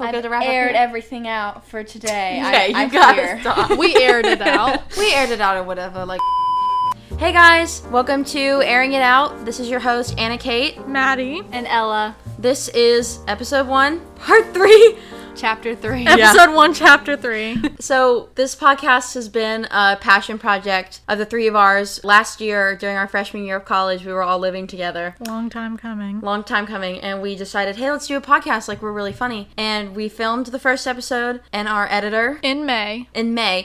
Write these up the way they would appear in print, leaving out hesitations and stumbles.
Feel good to wrap up aired here? everything out for today. Yeah, I you gotta fear. stop. We aired it out. We aired it out or whatever. Like, Hey guys, welcome to Airing It Out. This is your host, Cate. Maddie. And Ella, This is episode 1, part 3. chapter 3. Episode 1, chapter 3. So this podcast has been a passion project of the three of ours. Last year, during our freshman year of college, we were all living together. Long time coming. Long time coming, and we decided, hey, let's do a podcast, like we're really funny. And we filmed the first episode, and our editor, In May.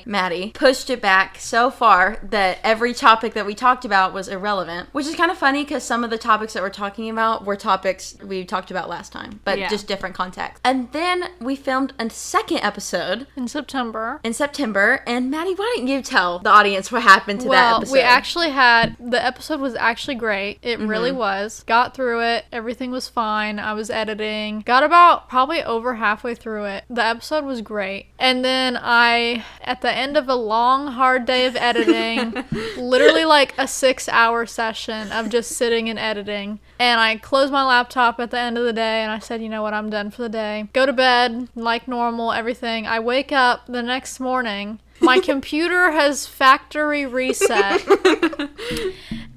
Maddy, pushed it back so far that every topic that we talked about was irrelevant, which is kind of funny because some of the topics that we're talking about were topics we talked about last time, but just different context. And then we filmed a second episode In September. and Maddie, why don't you tell the audience what happened to that episode? We actually the episode was actually great. It really was. Got through it. Everything was fine. I was editing. Got about probably over halfway through it. The episode was great. And then at the end of a long, hard day of editing, literally like a 6-hour session of just sitting and editing. And I closed my laptop at the end of the day and I said, you know what, I'm done for the day. Go to bed like normal, everything. I wake up the next morning. My computer has factory reset.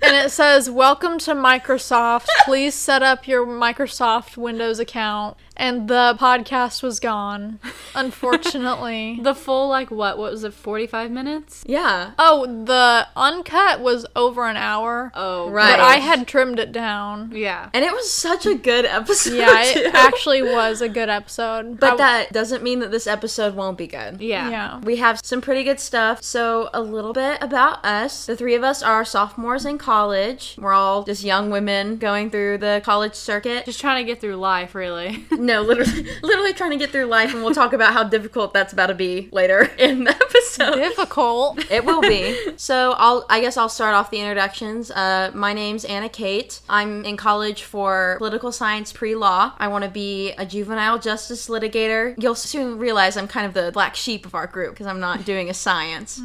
And it says, welcome to Microsoft. Please set up your Microsoft Windows account. And the podcast was gone, unfortunately. The full, what was it, 45 minutes? Yeah. Oh, the uncut was over an hour. Oh, Right. But I had trimmed it down. Yeah. And it was such a good episode, Yeah, it too. actually was a good episode. But that doesn't mean that this episode won't be good. Yeah. We have some pretty good stuff. So a little bit about us. The three of us are sophomores in college. We're all just young women going through the college circuit. Just trying to get through life, really. No, literally trying to get through life, and we'll talk about how difficult that's about to be later in the episode. Difficult. It will be. So I guess I'll start off the introductions. My name's Cate. I'm in college for political science pre-law. I want to be a juvenile justice litigator. You'll soon realize I'm kind of the black sheep of our group because I'm not doing a science.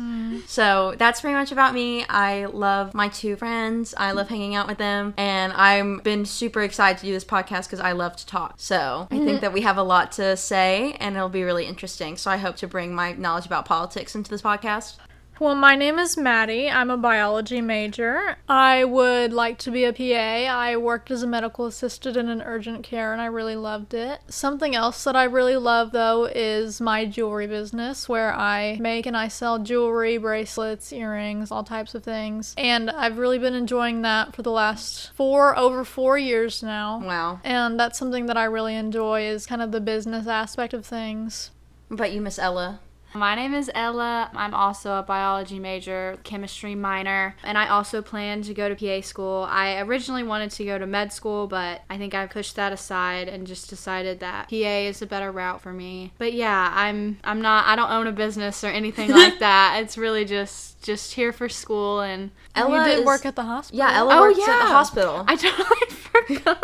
So that's pretty much about me. I love my two friends. I love hanging out with them, and I've been super excited to do this podcast because I love to talk. So I think that we have a lot to say, and it'll be really interesting. So I hope to bring my knowledge about politics into this podcast. Well, my name is Maddie. I'm a biology major. I would like to be a PA. I worked as a medical assistant in an urgent care, and I really loved it. Something else that I really love, though, is my jewelry business, where I make and I sell jewelry, bracelets, earrings, all types of things. And I've really been enjoying that for the last over 4 years now. Wow. And that's something that I really enjoy, is kind of the business aspect of things. What about you, Miss Ella? My name is Ella. I'm also a biology major, chemistry minor, and I also plan to go to PA school. I originally wanted to go to med school, but I think I pushed that aside and just decided that PA is a better route for me. But yeah, I don't own a business or anything like that. It's really just here for school. And You did work at the hospital. Yeah, Ella works at the hospital. I totally forgot.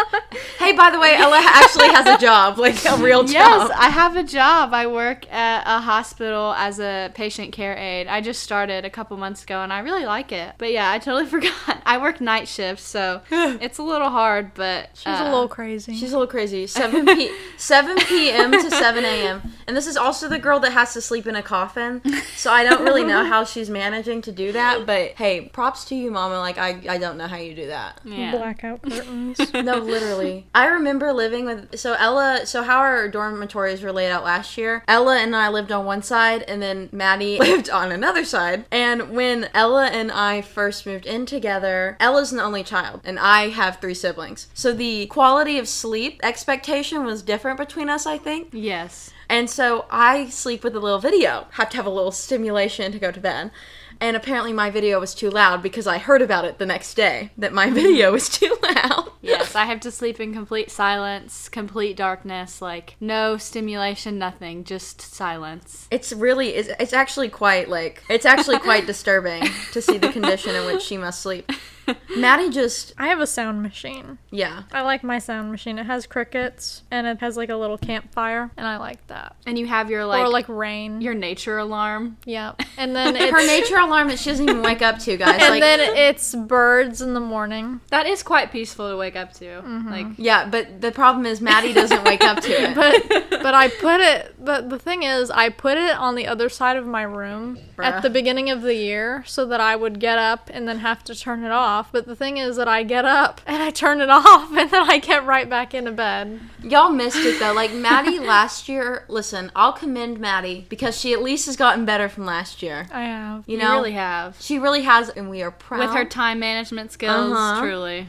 Hey, by the way, Ella actually has a job, like a real job. Yes, I have a job. I work at a hospital as a patient care aide. I just started a couple months ago, and I really like it. But yeah, I totally forgot. I work night shifts, so it's a little hard, but... She's a little crazy. She's a little crazy. 7 p.m. to 7 a.m. And this is also the girl that has to sleep in a coffin, so I don't really know how she's managing to do that, but hey, props to you, Mama. Like, I don't know how you do that. Yeah. Blackout curtains. No, literally. I remember living with... So how our dormitories were laid out last year, Ella and I lived on one side, and then Maddie lived on another side. And when Ella and I first moved in together, Ella's the only child, and I have 3 siblings. So the quality of sleep expectation was different between us, I think. Yes. And so I sleep with a little video. Have to have a little stimulation to go to bed. And apparently my video was too loud because I heard about it the next day, that my video was too loud. Yes, I have to sleep in complete silence, complete darkness, like no stimulation, nothing, just silence. It's actually quite disturbing to see the condition in which she must sleep. Maddy just, I have a sound machine. yeah. I like my sound machine. It has crickets and it has like a little campfire, and I like that. And you have your Or like rain. your nature alarm. Yeah. And then it's Her nature alarm that she doesn't even wake up to, guys. and Like, then it's birds in the morning. That is quite peaceful to wake up to. Mm-hmm. Like, yeah, but the problem is Maddy doesn't wake up to it. But I put it the thing is I put it on the other side of my room Bruh. at the beginning of the year so that I would get up and then have to turn it off. But the thing is that I get up and I turn it off and then I get right back into bed. Y'all missed it though. Like Maddy last year, listen, I'll commend Maddy because she at least has gotten better from last year. I have. You you know, really have. she really has, and we are proud. With her time management skills, Uh-huh. truly.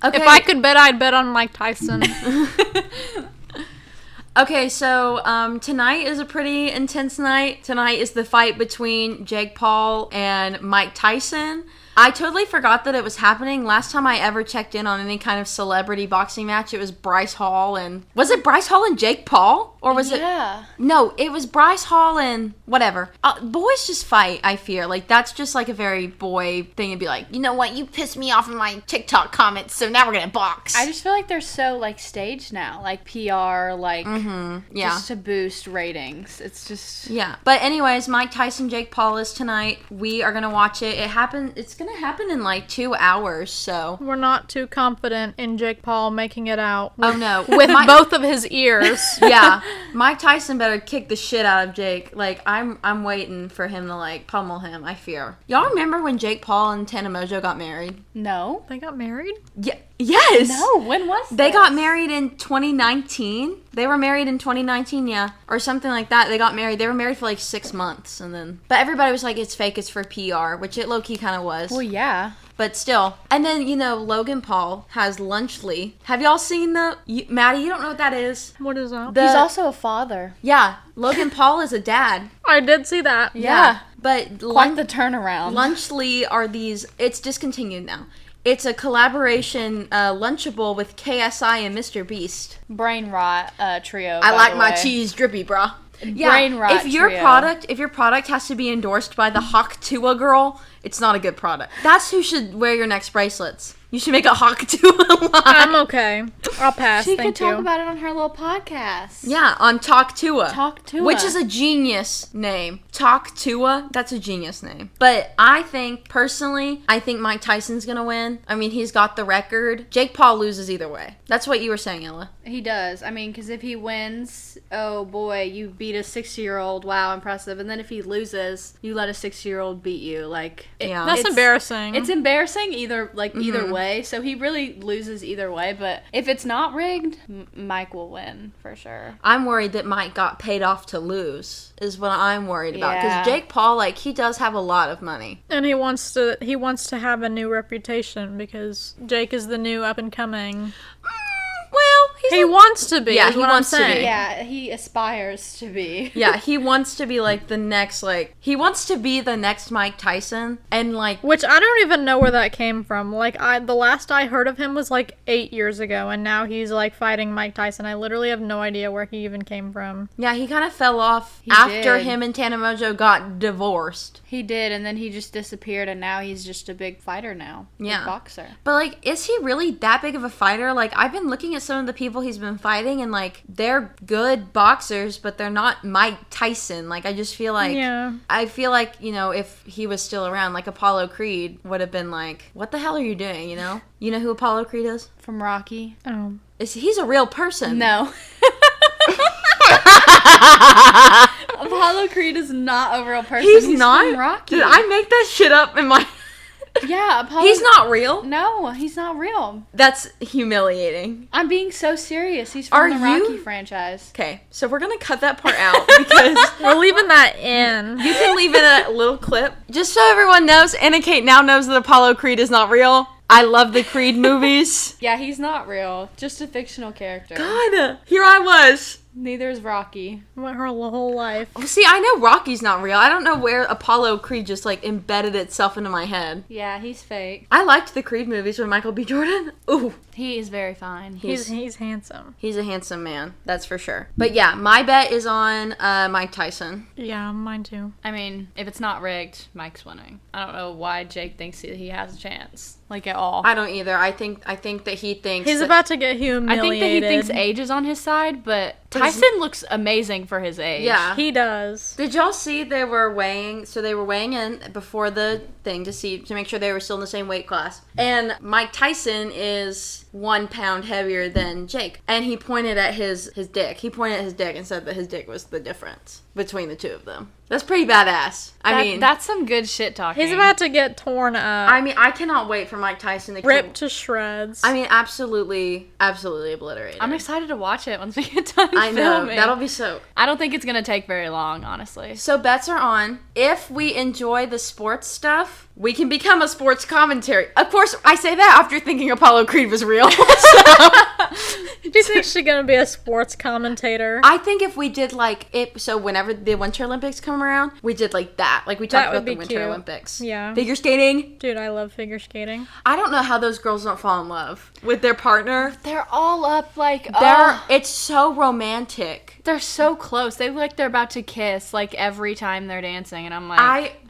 Okay. If I could bet, I'd bet on Mike Tyson. Okay, so tonight is a pretty intense night. Tonight is the fight between Jake Paul and Mike Tyson. I totally forgot that it was happening. Last time I ever checked in on any kind of celebrity boxing match, it was Bryce Hall and... Was it Bryce Hall and Jake Paul? Or was it... No, it was Bryce Hall and... Whatever. Boys just fight, I fear. Like, that's just like a very boy thing to be like, you know what, you pissed me off in my TikTok comments, so now we're gonna box. I just feel like they're so, like, staged now. Like, PR, like, yeah. just to boost ratings. It's just... Yeah. But anyways, Mike Tyson, Jake Paul is tonight. We are going to watch it. It's going to happen in like 2 hours, so. We're not too confident in Jake Paul making it out. Oh no. With both of his ears. Yeah. Mike Tyson better kick the shit out of Jake. Like, I'm waiting for him to like pummel him, I fear. Y'all remember when Jake Paul and Tana Mojo got married? No. They got married? Yeah. Yes. No, when was They this? got married in 2019. They were married in 2019, yeah. Or something like that. They got married. They were married for like 6 months and then... But everybody was like, it's fake, it's for PR, which it low-key kind of was. Well, yeah. But still. And then, you know, Logan Paul has Lunchly. Have y'all seen Maddy, you don't know what that is? What is that? He's also a father. Yeah. Logan Paul is a dad. I did see that. Yeah. But Quite the turnaround. Lunchly are these... It's discontinued now. It's a collaboration Lunchable with KSI and Mr. Beast. Brain rot trio. I by like the my way. cheese drippy, bruh. Brain rot if your trio. product has to be endorsed by the Hawk Tua girl, it's not a good product. That's who should wear your next bracelets. You should make a Hawk Tua line. I'm okay. I'll pass. She Thank could you. talk about it on her little podcast. Yeah, on Talk Tua. Talk Tua. Which is a genius name. Talk Tua, that's a genius name. But I think Mike Tyson's gonna win. I mean, he's got the record. Jake Paul loses either way. That's what you were saying, Ella. He does. I mean, because if he wins, oh boy, you beat a 60-year-old. Wow, impressive. And then if he loses, you let a 60-year-old beat you. Like, Yeah. That's embarrassing. It's embarrassing either way. So he really loses either way. But if it's not rigged, Mike will win for sure. I'm worried that Mike got paid off to lose, is what I'm worried about. Because Yeah. Jake Paul, like, he does have a lot of money. And he wants to have a new reputation because Jake is the new up and coming. Well, He wants to be. Yeah, is he what wants I'm to be. saying. Yeah, he aspires to be. Yeah, he wants to be like the next, he wants to be the next Mike Tyson. And like, Which I don't even know where that came from. Like, the last I heard of him was like 8 years ago, and now he's like fighting Mike Tyson. I literally have no idea where he even came from. yeah, he kind of fell off He after did. him and Tana Mojo got divorced. He did, and then he just disappeared, and now he's just a big fighter now. Yeah. Big boxer. But like, is he really that big of a fighter? Like, I've been looking at some of the people he's been fighting, and like, they're good boxers, but they're not Mike Tyson. Like, I just feel like, Yeah. I feel like, you know, if he was still around, like Apollo Creed would have been like, what the hell are you doing, you know? You know who Apollo Creed is? From Rocky. Oh. He's a real person. No. Apollo Creed is not a real person. He's From not? Rocky. Did I make that shit up in my... Yeah, Apollo. He's not real? No, he's not real. That's humiliating. I'm being so serious. He's from Are the you? Rocky franchise. Okay, so we're gonna cut that part out because We're leaving that in. you can leave it a little clip. Just so everyone knows, Anna Kate now knows that Apollo Creed is not real. I love the Creed movies. Yeah, he's not real. Just a fictional character. God, here I was. Neither is Rocky. Went her whole life. Oh, see, I know Rocky's not real. I don't know where Apollo Creed just like embedded itself into my head. Yeah, he's fake. I liked the Creed movies with Michael B. Jordan. Ooh, He is very fine. He's handsome. He's a handsome man, that's for sure. But yeah, my bet is on Mike Tyson. Yeah, mine too. I mean, if it's not rigged, Mike's winning. I don't know why Jake thinks he has a chance, like at all. I don't either. I think that he thinks he's about to get humiliated. I think that he thinks age is on his side, but Tyson looks amazing for his age. Yeah, he does. Did y'all see they were weighing? So they were weighing in before the thing to make sure they were still in the same weight class. And Mike Tyson is 1 pound heavier than Jake, and he pointed at his dick. He pointed at his dick and said that his dick was the difference between the two of them. That's pretty badass. I mean, that's some good shit talking. He's about to get torn up. I mean, I cannot wait for Mike Tyson to ripped to shreds. I mean, absolutely obliterated. I'm excited to watch it once we get done I know, filming. that'll be so. I don't think it's gonna take very long, honestly. So bets are on. If we enjoy the sports stuff, we can become a sports commentary. Of course, I say that after thinking Apollo Creed was real. Do you think she's gonna be a sports commentator? I think if we did like it, so whenever the Winter Olympics come around, we did like that. Like we talked about the Winter Olympics. Yeah. Figure skating. Dude, I love figure skating. I don't know how those girls don't fall in love with their partner. They're all up like it's so romantic. They're so close. They look like they're about to kiss like every time they're dancing, and I'm like,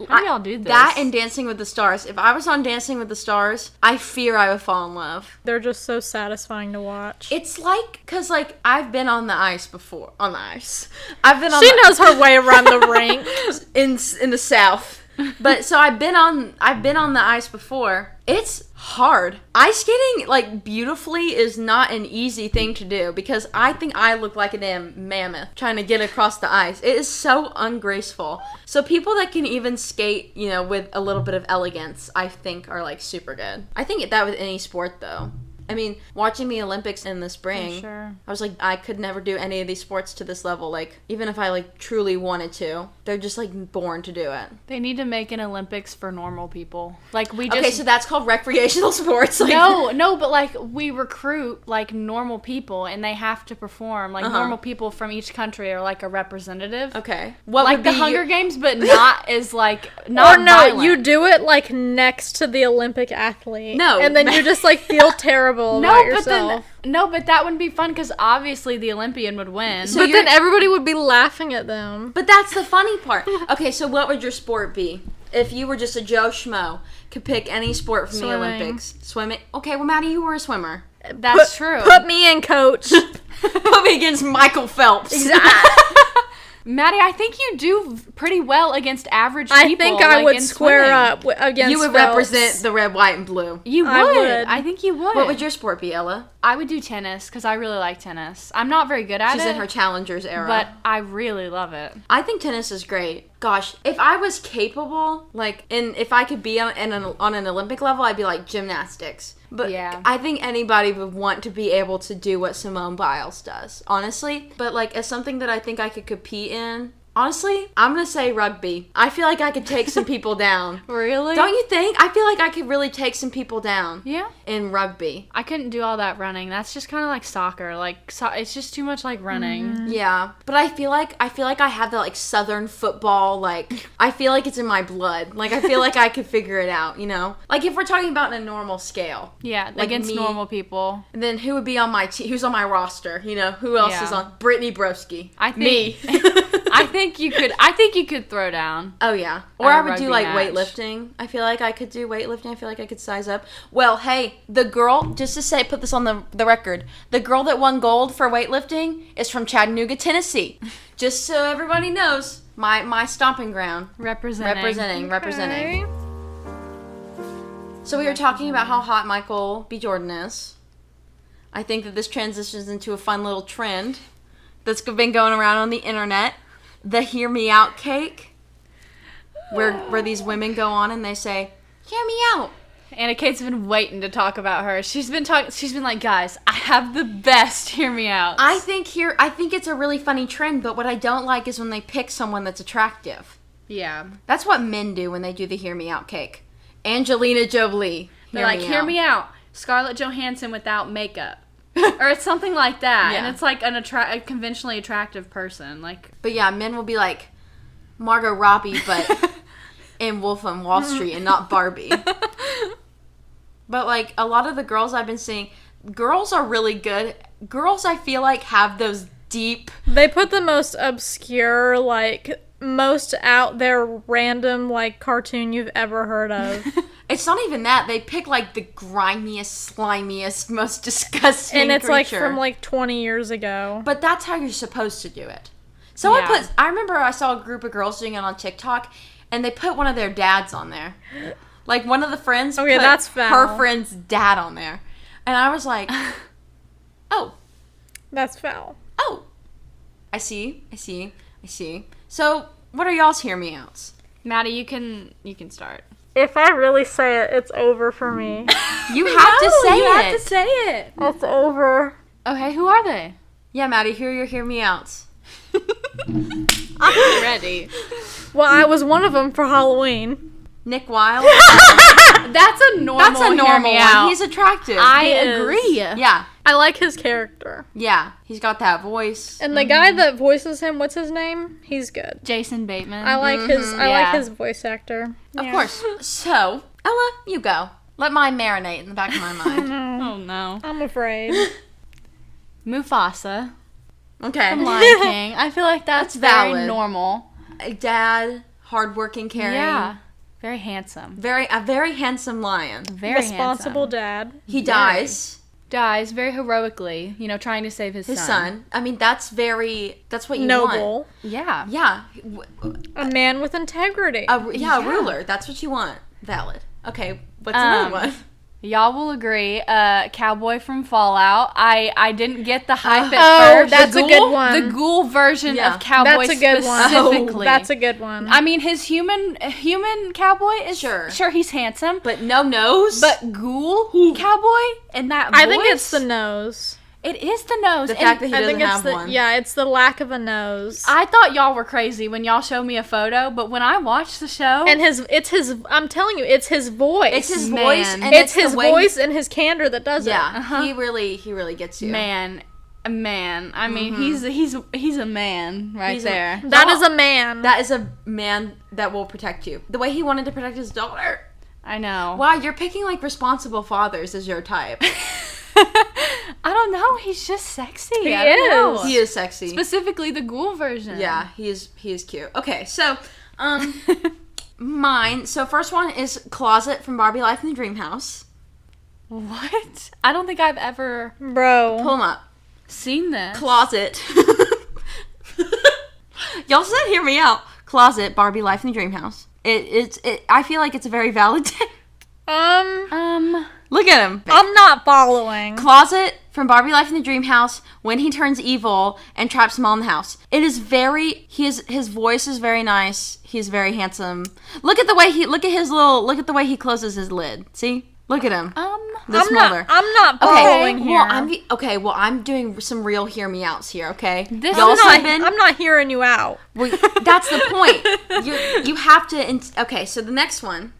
how do y'all do this? That and Dancing with the Stars. If I was on Dancing with the Stars, I fear I would fall in love. They're just so satisfying to watch. It's like, cause like I've been on the ice before. On the ice, I've been on. She knows her way around the rink in the South. But so I've been on the ice before. It's hard. Ice skating, like, beautifully is not an easy thing to do because I think I look like a damn mammoth trying to get across the ice. It is so ungraceful. So people that can even skate, you know, with a little bit of elegance, I think are, like, super good. I think that with any sport, though. I mean, watching the Olympics in the spring, sure. I was like, I could never do any of these sports to this level. Like, even if I, like, truly wanted to, they're just, like, born to do it. They need to make an Olympics for normal people. Like, we just... Okay, so that's called recreational sports. Like... No, but, like, we recruit, like, normal people, and they have to perform. Like, normal people from each country are, like, a representative. Okay. What like the Hunger Games, but not as, like, not Or no, violent. you do it, like, next to the Olympic athlete. No. And then you just, like, feel terrible about yourself. But that wouldn't be fun because obviously the Olympian would win. So but then everybody would be laughing at them. But that's the funny part. Okay, so what would your sport be? If you were just a Joe Schmo, could pick any sport from the Olympics. Swimming. Okay, well, Maddie, you were a swimmer. That's true. Put me in, coach. Put me against Michael Phelps. Exactly. Maddie, I think you do pretty well against average people. I think I would square up against You would Phelps. represent the red, white, and blue. You would. I think you would. What would your sport be, Ella? I would do tennis because I really like tennis. I'm not very good at it. She's in her challengers era. But I really love it. I think tennis is great. Gosh, if I was capable, like, if I could be on an Olympic level, I'd be like gymnastics. But yeah. I think anybody would want to be able to do what Simone Biles does, honestly. But, like, as something that I think I could compete in, honestly, I'm going to say rugby. I feel like I could take some people down. Really? Don't you think? I feel like I could really take some people down. Yeah. In rugby. I couldn't do all that running. That's just kind of like soccer. Like, it's just too much like running. Mm-hmm. Yeah. But I feel like I have the, like, Southern football, like, I feel like it's in my blood. Like, I feel like I could figure it out, you know? Like, if we're talking about in a normal scale. Yeah, like against normal people. And then who would be on my team? Who's on my roster? You know, who else is on? Brittany Broski. I think. Me. I think you could throw down. Oh, yeah. Or I would do, like, weightlifting. I feel like I could do weightlifting. I feel like I could size up. Well, hey, the girl, just to say, put this on the record, the girl that won gold for weightlifting is from Chattanooga, Tennessee. Just so everybody knows, my stomping ground. Representing. So we were talking about how hot Michael B. Jordan is. I think that this transitions into a fun little trend that's been going around on the internet. The Hear Me Out cake, where these women go on and they say, "Hear me out." Anna Kate's been waiting to talk about her. She's been like, guys, I have the best Hear Me Out. I think it's a really funny trend, but what I don't like is when they pick someone that's attractive. Yeah. That's what men do when they do the Hear Me Out cake. Angelina Jolie. They're like, hear me out. Scarlett Johansson without makeup. Or it's something like that. Yeah. And it's like a conventionally attractive person. Like, but yeah, men will be like Margot Robbie, but in Wolf on Wall Street and not Barbie. But like a lot of the girls I've been seeing, girls are really good. Girls, I feel like, have those deep... They put the most obscure, like, most out there random, like, cartoon you've ever heard of. It's not even that. They pick, like, the grimiest, slimiest, most disgusting And it's, creature. like, from, like, 20 years ago. But that's how you're supposed to do it. I remember I saw a group of girls doing it on TikTok, and they put one of their dads on there. Like, one of the friends put that's foul. her friend's dad on there. And I was like, oh. That's foul. Oh. I see. So, what are y'all's hear me outs? Maddie, you can start. If I really say it, it's over for me. You have to say you it. have to say it. It's over. Okay, who are they? Yeah, Maddie, here are your hear me outs. I'm ready. Well, I was one of them for Halloween. Nick Wilde. That's a normal hear me out. one. He's attractive. I He is. agree. yeah. I like his character. Yeah. He's got that voice. And the guy that voices him, what's his name? He's good. Jason Bateman. I like his I like Yeah. his voice actor. Of course. So, Ella, you go. Let mine marinate in the back of my mind. Oh no. I'm afraid. Mufasa Okay. from Lion King. I feel like that's very valid. normal. A dad, hardworking, caring. Yeah. Very handsome. A very handsome lion. Very Responsible handsome. dad. He dies. Dies very heroically, trying to save his His son. I mean, that's what you want. Noble. Yeah. Yeah. A man with integrity. A Yeah. ruler. That's what you want. Valid. Okay. What's another one? Y'all will agree. Cowboy from Fallout. I didn't get the hype at Oh, first. that's The a good ghoul- one. The ghoul version Yeah. of Cowboy That's a good one. specifically. That's a good one. I mean, his human cowboy is Sure. he's handsome, But no nose. but ghoul cowboy and that voice, I think it's the nose. It is the nose. the and fact that he I doesn't think it's have the one. it's the lack of a nose. I thought y'all were crazy when y'all showed me a photo, but when I watched the show, And I'm telling you, it's his voice. It's his Man. voice and It's the his way voice and his candor that does Yeah. it. Uh-huh. He really gets you. man. I mean, he's a man right He's a- there. That is a man. That is a man that will protect you. The way he wanted to protect his daughter. I know. Wow, you're picking like responsible fathers as your type. I don't know. He's just sexy. He I don't know. is. He is sexy. Specifically the ghoul version. Yeah, he is cute. Okay, so mine. So first one is Closet from Barbie Life in the Dream House. What? I don't think I've ever Bro. Pull him up. seen this. Closet. Y'all said hear me out. Closet, Barbie Life in the Dream House. I feel like it's a very valid day. Look at him. I'm not following. Closet from Barbie Life in the Dream House when he turns evil and traps them all in the house. It is very his voice is very nice. He's very handsome. Look at the way he closes his lid. See? Look at him. The smaller. I'm not following here. I'm doing some real hear me outs here, okay? This Y'all is I'm not hearing you out. well, that's the point. You have to okay, so the next one.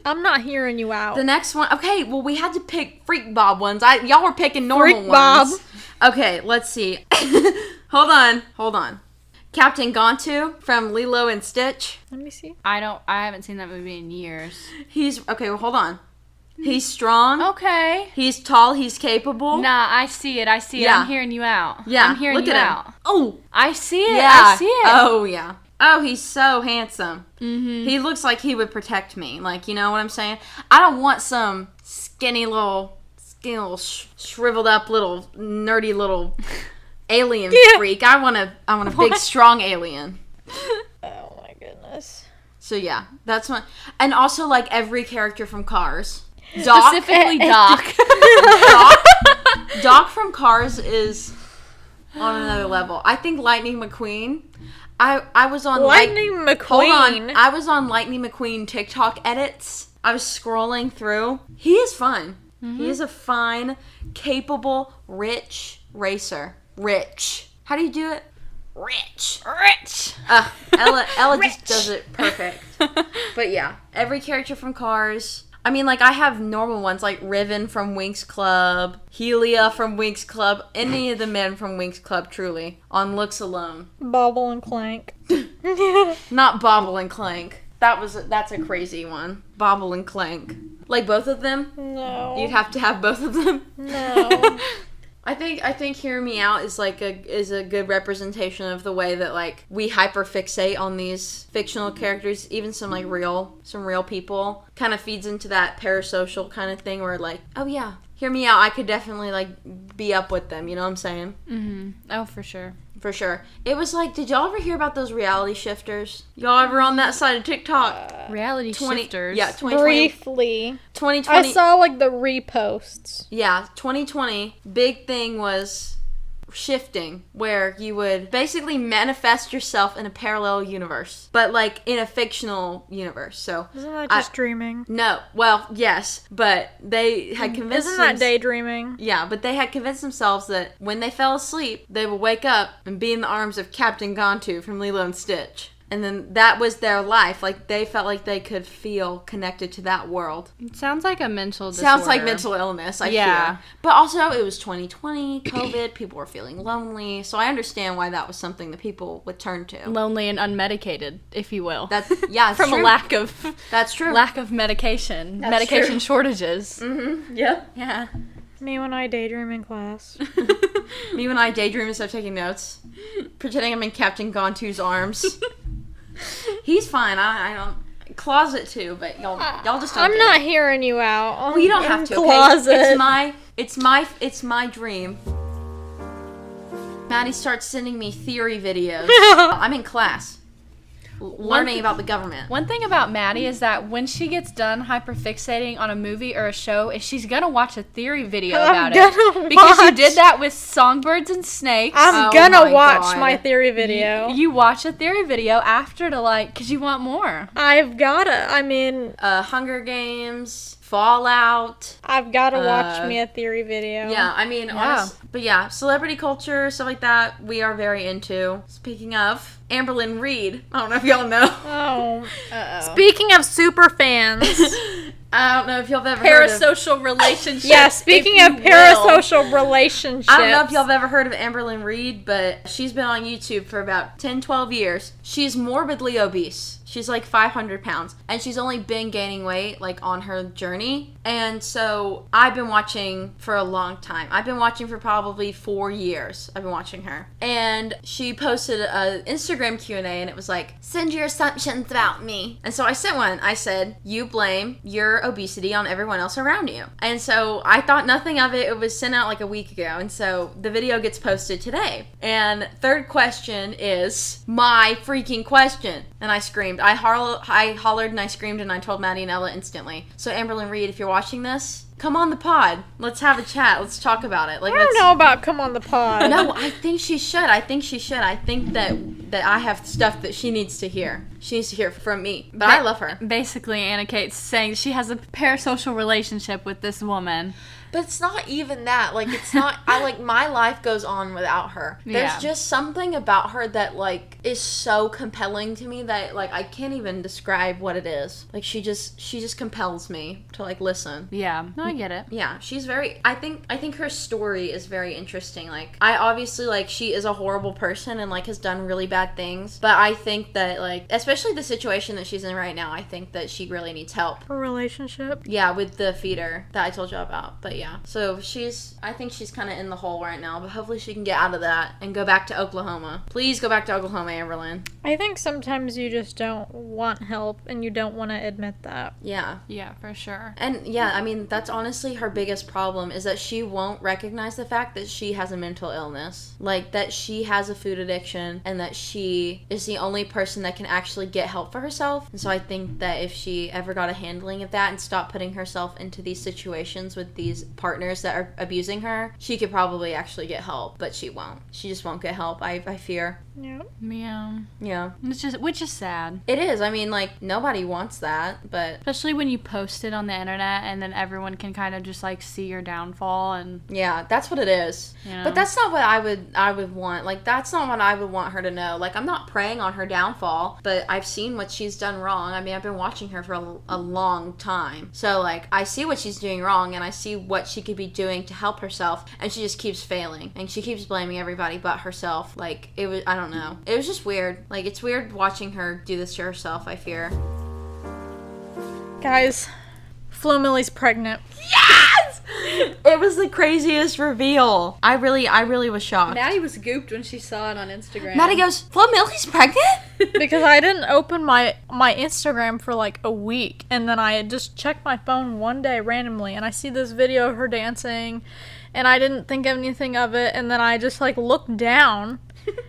I'm not hearing you out. The next one. Okay, well we had to pick Freak Bob ones. Y'all were picking normal Freak Bob. ones. Okay, let's see. Hold on. Captain Gontu from Lilo and Stitch. Let me see. I haven't seen that movie in years. He's okay, well hold on. He's strong. Okay. He's tall, he's capable. Nah, I see it. Yeah. I'm hearing you out. Yeah. I'm hearing look you at out. him. Oh, I see it. yeah. I see it. Oh, yeah. Oh, he's so handsome. Mm-hmm. He looks like he would protect me. Like, you know what I'm saying? I don't want some skinny little shriveled up little nerdy little alien freak. I want a big strong alien. Oh my goodness. So yeah, that's one. And also like every character from Cars. Doc. Specifically Doc. Doc from Cars is on another level. I think Lightning McQueen. I was on Lightning McQueen. Hold on. I was on Lightning McQueen TikTok edits. I was scrolling through. He is fun. Mm-hmm. He is a fine, capable, rich racer. Rich. How do you do it? Rich. Ella just does it perfect. But yeah, every character from Cars. I mean, like, I have normal ones, like Riven from Winx Club, Helia from Winx Club, any of the men from Winx Club, truly, on looks alone. Bobble and Clank. Not Bobble and Clank. that's a crazy one. Bobble and Clank. Like both of them? No. You'd have to have both of them? No. I think Hear Me Out is like a good representation of the way that like we hyperfixate on these fictional characters, even some real people. Kind of feeds into that parasocial kind of thing where like, oh yeah, Hear Me Out, I could definitely like be up with them, you know what I'm saying? Mm-hmm. Oh, for sure. For sure. It was like, did y'all ever hear about those reality shifters? Y'all ever on that side of TikTok? Reality shifters? Yeah, 2020. Briefly. 2020. I saw like the reposts. Yeah, 2020, big thing was shifting, where you would basically manifest yourself in a parallel universe, but like in a fictional universe. So Isn't that just dreaming? No, well, yes, but they had convinced Isn't that daydreaming? Yeah, but they had convinced themselves that when they fell asleep, they would wake up and be in the arms of Captain Gontu from Lilo and Stitch. And then that was their life. Like, they felt like they could feel connected to that world. It sounds like a mental disorder. Sounds like mental illness, I fear. But also, it was 2020, COVID, people were feeling lonely. So I understand why that was something that people would turn to. Lonely and unmedicated, if you will. That's From true. a lack of... That's true. Lack of medication. That's medication true. shortages. Mm-hmm. Yep. Yeah. Me when I daydream in class. Me when I daydream instead of taking notes. Pretending I'm in Captain Gontu's arms. He's fine. I don't closet too, but y'all just don't. I'm not hearing you out. Well, you don't have to. Closet. Okay? It's my dream. Maddy starts sending me theory videos. I'm in class, learning about the government. One thing about Maddy is that when she gets done hyperfixating on a movie or a show, is she's gonna watch a theory video about it. Because you did that with Songbirds and Snakes. I'm gonna watch my theory video. You watch a theory video after to like, because you want more. I've gotta, Hunger Games, Fallout. I've gotta watch me a theory video. Yeah, I mean, but yeah, celebrity culture, stuff like that, we are very into. Speaking of, Amberlynn Reed. I don't know if y'all know. Oh. Uh-oh. Speaking of super fans. I don't know if y'all have ever heard of... Parasocial relationships. Yeah, speaking of parasocial relationships. I don't know if y'all have ever heard of Amberlynn Reed, but she's been on YouTube for about 10, 12 years. She's morbidly obese. She's like 500 pounds. And she's only been gaining weight, like, on her journey. And so I've been watching for a long time. I've been watching for probably 4 years. I've been watching her. And she posted an Instagram Q&A, and it was like, send your assumptions about me. And so I sent one. I said, you blame your obesity on everyone else around you. And so I thought nothing of it. It was sent out like a week ago. And so the video gets posted today. And third question is my freaking question. And I screamed. I hollered and I screamed and I told Maddy and Ella instantly. So Amberlynn Reed, if you're watching this, come on the pod. Let's have a chat. Let's talk about it. Like, I don't know about come on the pod. No, I think she should. I think that I have stuff that she needs to hear. She needs to hear from me. But I love her. Basically, Anna Cate's saying she has a parasocial relationship with this woman. But it's not even that. Like, it's not... my life goes on without her. There's just something about her that, like, is so compelling to me that, like, I can't even describe what it is. Like, she just compels me to, like, listen. Yeah. No, I get it. Yeah, she's very... I think her story is very interesting. Like, I obviously, like, she is a horrible person and, like, has done really bad things. But I think that, like, especially the situation that she's in right now, I think that she really needs help. A relationship? Yeah, with the feeder that I told you about. But yeah. So I think she's kind of in the hole right now, but hopefully she can get out of that and go back to Oklahoma. Please go back to Oklahoma, Amberlynn. I think sometimes you just don't want help and you don't want to admit that. Yeah. Yeah, for sure. And yeah, I mean, that's honestly her biggest problem is that she won't recognize the fact that she has a mental illness. Like, that she has a food addiction and that she is the only person that can actually get help for herself. And so I think that if she ever got a handling of that and stopped putting herself into these situations with these partners that are abusing her, she could probably actually get help, but she won't. She just won't get help, I fear. Yeah. Yeah. Which is sad. It is. I mean, like, nobody wants that, but... Especially when you post it on the internet and then everyone can kind of just, like, see your downfall and... Yeah, that's what it is. You know? But that's not what I would want. Like, that's not what I would want her to know. Like, I'm not preying on her downfall, but I've seen what she's done wrong. I mean, I've been watching her for a long time. So, like, I see what she's doing wrong and I see what she could be doing to help herself, and she just keeps failing. And she keeps blaming everybody but herself. Like, I don't know. It was just weird. Like, it's weird watching her do this to herself, I fear. Guys, Flo Millie's pregnant. Yes! It was the craziest reveal. I really was shocked. Maddy was gooped when she saw it on Instagram. Maddy goes, Flo Millie's pregnant? Because I didn't open my Instagram for like a week, and then I had just checked my phone one day randomly, and I see this video of her dancing, and I didn't think anything of it, and then I just like looked down,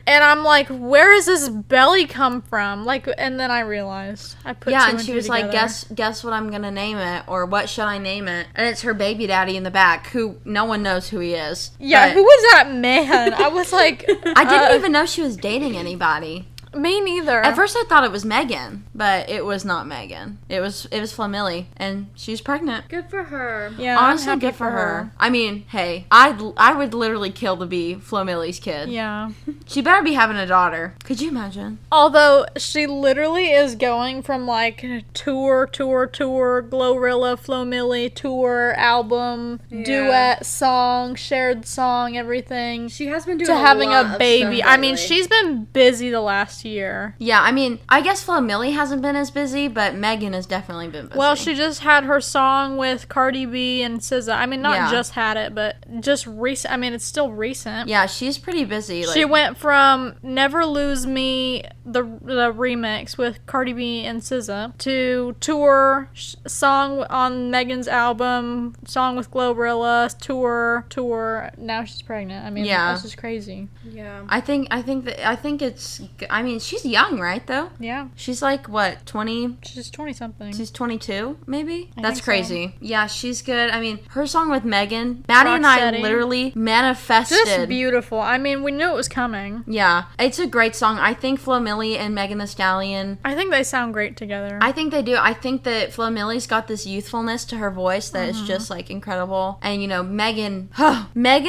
and I'm like, where does this belly come from? Like, and then I realized I put two and and she two was together. like, guess what I'm gonna name it, or what should I name it? And it's her baby daddy in the back, who no one knows who he is. Yeah, But who was that man? I was like, I didn't even know she was dating anybody. Me neither. At first I thought it was Megan, but it was not Megan. It was Flo Millie, and she's pregnant. Good for her. Yeah, I'm Honestly, happy good for her. I mean, hey, I would literally kill to be Flo Millie's kid. Yeah. She better be having a daughter. Could you imagine? Although she literally is going from like tour, Glorilla, Flo Millie, tour, album, duet, song, shared song, everything, She has been doing to having lot a of baby. stuff I mean, lately. she's been busy the last year. Yeah, I mean, I guess Flo Millie hasn't been as busy, but Megan has definitely been busy. Well, she just had her song with Cardi B and SZA. I mean, not Yeah. just had it, but just recent. I mean, it's still recent. Yeah, she's pretty busy. Like, She went from Never Lose Me, the remix with Cardi B and SZA, to tour, song on Megan's album, song with Glorilla, tour. Now she's pregnant. I mean, Yeah. this is crazy. Yeah. I think it's. I mean, she's young, right? Though Yeah, she's like what 20. she's 20 something. She's 22, maybe? I That's think so. crazy. Yeah, she's good. I mean, her song with Megan, Maddy and I Rocksteady. literally manifested. Just beautiful. I mean, we knew it was coming. Yeah, it's a great song. I think Flo Millie and Megan Thee Stallion, I think they sound great together. I think they do. I think that Flo Millie's got this youthfulness to her voice that Mm-hmm. is just like incredible. And you know, Megan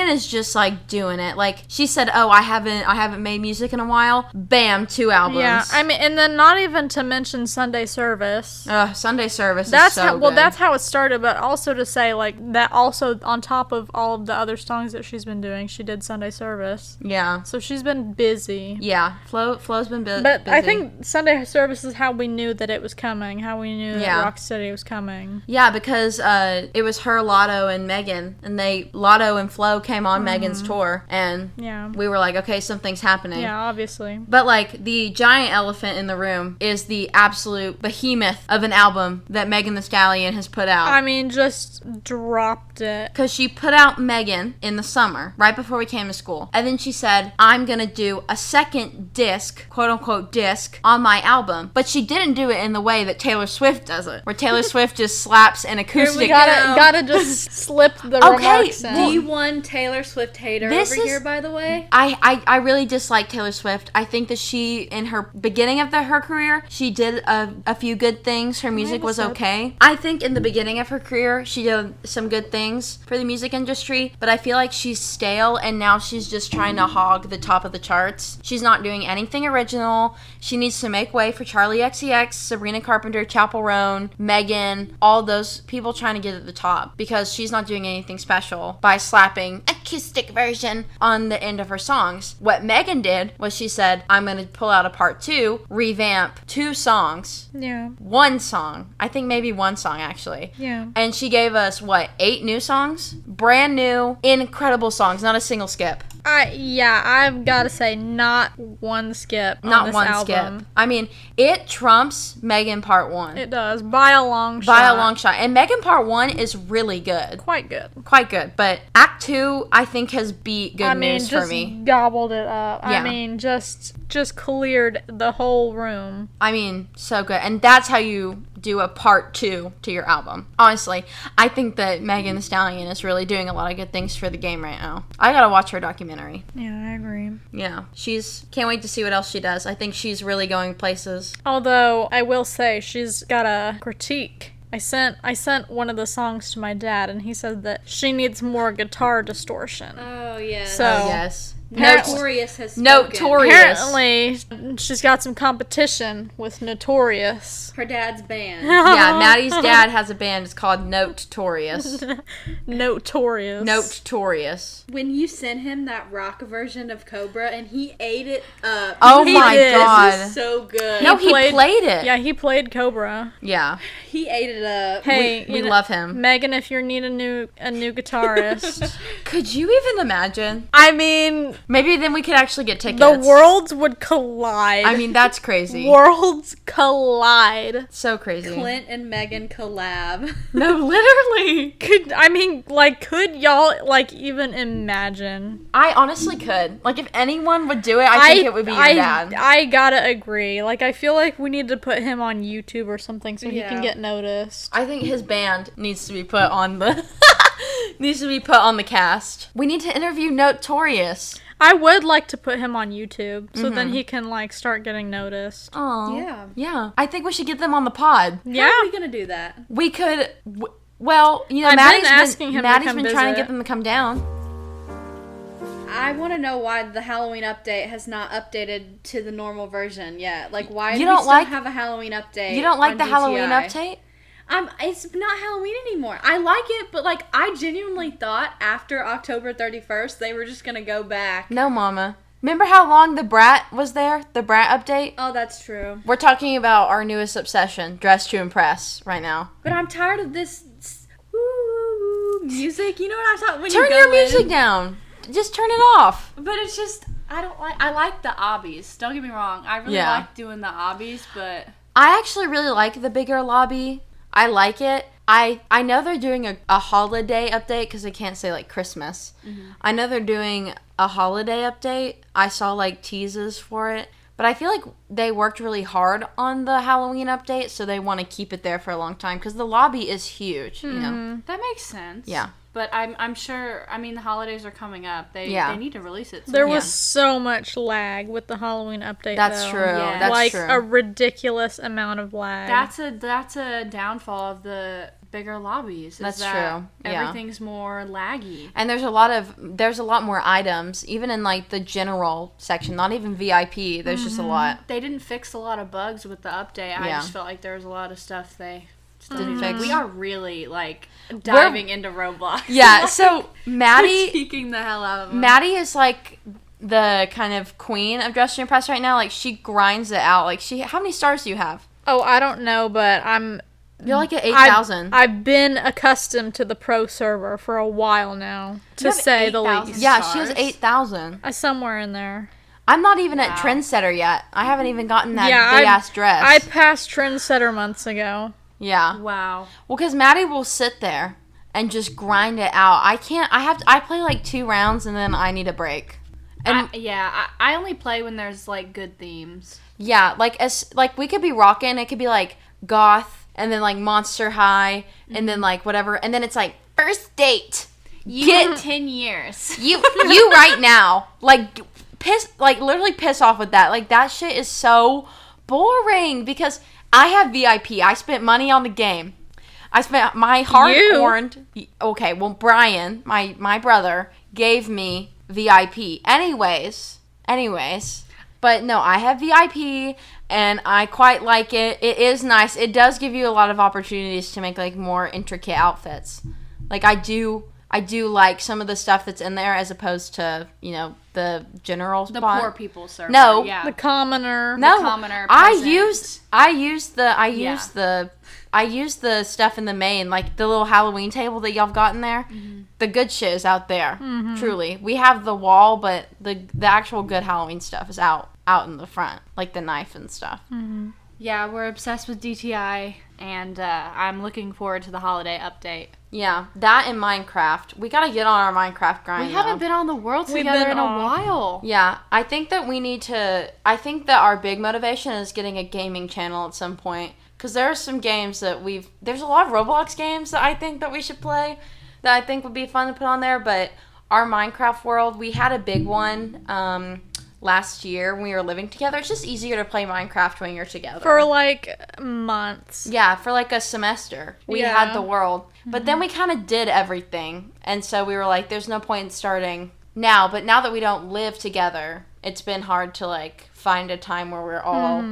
is just like doing it. Like she said, "Oh, I haven't made music in a while." Bam, 2 albums. Yeah, I mean, and then not even to mention Sunday Service. Sunday Service That's is so how, well, good. that's how it started, but also to say, like, that also on top of all of the other songs that she's been doing, she did Sunday Service. Yeah. So she's been busy. Yeah, Flo's been busy. But I think Sunday Service is how we knew that it was coming, how we knew Yeah. that Rocksteady was coming. Yeah, because it was her, Lotto, and Megan, and Lotto and Flo came on Megan's tour, and Yeah. we were like, okay, something's happening. Yeah, obviously. But like the giant elephant in the room is the absolute behemoth of an album that Megan Thee Stallion has put out. I mean, just dropped it. Because she put out Megan in the summer, right before we came to school. And then she said, I'm going to do a second disc, quote unquote disc, on my album. But she didn't do it in the way that Taylor Swift does it, where Taylor Swift just slaps an acoustic. We gotta just slip the Okay, remarks in. D1 Taylor Swift hater This over is- here, by the way. I really dislike Taylor Swift. I think that she, in her beginning of her career, she did a few good things. Her music was okay. I think in the beginning of her career, she did some good things for the music industry, but I feel like she's stale, and now she's just trying to hog the top of the charts. She's not doing anything original. She needs to make way for Charlie XCX, Sabrina Carpenter, Chappell Roan, Megan, all those people trying to get at the top, because she's not doing anything special by slapping acoustic version on the end of her songs. What Megan did was she said, I'm going to pull out a part 2, revamp 2 songs, Yeah. 1 song, I think maybe 1 song actually. Yeah. And she gave us, 8 new songs? Brand new, incredible songs, not a single skip. I've gotta say, not one skip on Not this one album. skip. I mean, it trumps Megan Part 1. It does, by a long shot. By a long shot. And Megan Part 1 is really good. Quite good. Quite good. But Act 2, I think, has beat Good News just for me. gobbled it up. Yeah. I mean, just cleared the whole room. I mean, so good. And that's how you do a part 2 to your album. Honestly, I think that Megan Thee Stallion is really doing a lot of good things for the game right now. I gotta watch her documentary. Yeah, I agree. Yeah. Can't wait to see what else she does. I think she's really going places. Although, I will say, she's got a critique. I sent one of the songs to my dad, and he said that she needs more guitar distortion. Oh, yeah. So- Oh, yes. Notorious has spoken. Notorious. Apparently, she's got some competition with Notorious. Her dad's band. Yeah, Maddie's dad has a band. It's called Notorious. Notorious. Notorious. When you sent him that rock version of Cobra and he ate it up. Oh He my did. god. This is so good. No, he played it. Yeah, he played Cobra. Yeah. He ate it up. Hey, We you know, love him. Megan, if you need a new guitarist. Could you even imagine? I mean, Maybe then we could actually get tickets. the worlds would collide. I mean, that's crazy. Worlds collide. So crazy. Clint and Megan collab. No, literally. Could y'all, even imagine? I honestly could. Like, if anyone would do it, I think it would be your dad. I gotta agree. I feel like we need to put him on YouTube or something so he Yeah. can get noticed. I think his band needs to be put on the cast. We need to interview Notorious. I would like to put him on YouTube so then he can, start getting noticed. Oh. Yeah. Yeah. I think we should get them on the pod. Yeah. How are we gonna do that? We could. Well, you know, I've Maddie's been asking him to Maddie's come been trying to visit. get them to come down. I want to know why the Halloween update has not updated to the normal version yet. Why You do don't we still like- have a Halloween update? You don't like on the Halloween DTI? update? It's not Halloween anymore. I like it, but I genuinely thought after October 31st they were just gonna go back. No, Mama. Remember how long the Brat was there? The Brat update? Oh, that's true. We're talking about our newest obsession, Dress to Impress, right now. But I'm tired of this music. You know what I'm talking? When Turn you your go music in. down. Just turn it off. But it's just I like the obbies. Don't get me wrong. I really Yeah. like doing the obbies, but I actually really like the bigger lobby. I like it. I know they're doing a holiday update because they can't say Christmas. Mm-hmm. I know they're doing a holiday update. I saw teases for it. But I feel like they worked really hard on the Halloween update, so they want to keep it there for a long time because the lobby is huge, you know. that makes sense. Yeah. But I'm sure. I mean, the holidays are coming up. They need to release it soon. There was so much lag with the Halloween update. That's though. true. Yeah. That's true. A ridiculous amount of lag. That's a downfall of the bigger lobbies. Is That's that true. Yeah. Everything's more laggy. And there's a lot more items, even in the general section, not even VIP. There's just a lot. They didn't fix a lot of bugs with the update. I Yeah. just felt like there was a lot of stuff they Didn't fix. We are really diving into Roblox. Yeah, so Maddie Speaking the hell out of them. Maddie is the kind of queen of Dress to Impress right now. She grinds it out. How many stars do you have? Oh, I don't know, but You're at 8,000. I've been accustomed to the pro server for a while now, to have say the 8,000? least. Yeah, she has stars? 8,000. Somewhere in there. I'm not even at Wow. Trendsetter yet. I haven't even gotten that Yeah, big ass dress. I passed Trendsetter months ago. Yeah. Wow. Well, because Maddie will sit there and just grind it out. I can't. I play 2 rounds and then I need a break. And I only play when there's good themes. yeah, we could be rocking. It could be goth and then Monster High and then whatever, and then it's first date. Get 10 years. You right now literally piss off with that. That shit is so boring because I have VIP. I spent money on the game. I spent my hard-earned. Okay, well, Brian, my brother, gave me VIP. Anyways, but no, I have VIP, and I quite like it. It is nice. It does give you a lot of opportunities to make more intricate outfits. I do like some of the stuff that's in there as opposed to the general The spot. poor people server. No. Yeah. The commoner. No, commoner I peasant. use the stuff in the main, the little Halloween table that y'all have got in there. Mm-hmm. The good shit is out there. Truly, we have the wall, but the actual good Halloween stuff is out in the front, the knife and stuff. Yeah, we're obsessed with DTI, and I'm looking forward to the holiday update. Yeah, that and Minecraft. We gotta get on our Minecraft grind. We haven't though. been on the world We've together been in a off. while. Yeah, I think that we need to. I think that our big motivation is getting a gaming channel at some point. Because there are some games that there's a lot of Roblox games that I think that we should play that I think would be fun to put on there. But our Minecraft world, we had a big one last year when we were living together. It's just easier to play Minecraft when you're together. For months. Yeah, for a semester. We Yeah. had the world. But then we kind of did everything. And so we were there's no point in starting now, but now that we don't live together, it's been hard to like find a time where we're all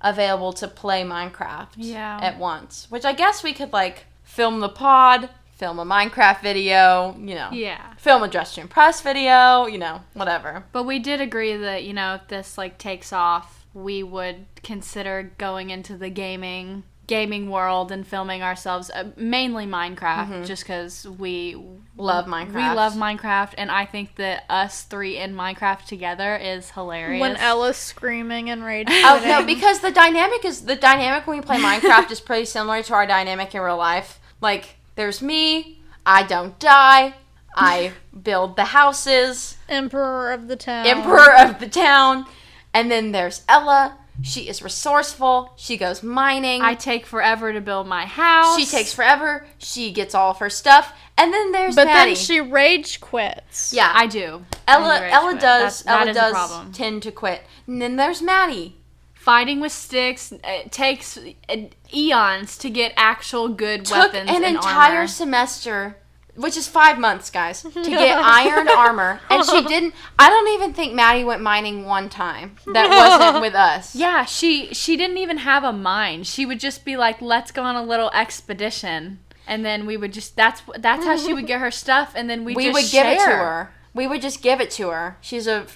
available to play Minecraft at once. Which I guess we could like film the pod, film a Minecraft video, you know. Yeah. Film a Dress to Impress video, you know, whatever. But we did agree that, you know, if this like takes off, we would consider going into the gaming world and filming ourselves, mainly Minecraft, just because we love Minecraft. We love Minecraft, and I think that us three in Minecraft together is hilarious. When Ella's screaming and rage Oh no, because the dynamic when we play Minecraft is pretty similar to our dynamic in real life. Like, there's me, I don't die, I build the houses, Emperor of the town, and then there's Ella. She is resourceful. She goes mining. I take forever to build my house. She takes forever. She gets all of her stuff. And then there's But Maddy. then she rage quits. Yeah. I do. Ella does That is a problem. tend to quit. And then there's Maddy. Fighting with sticks, it takes eons to get actual good weapons Took an and entire armor. semester, which is 5 months, guys, to get iron armor. And she didn't. I don't even think Maddy went mining one time. That wasn't with us. Yeah, she didn't even have a mine. She would just be like, "Let's go on a little expedition," and then we would just that's how she would get her stuff, and then we would just give it to share. her. We would just give it to her. She's a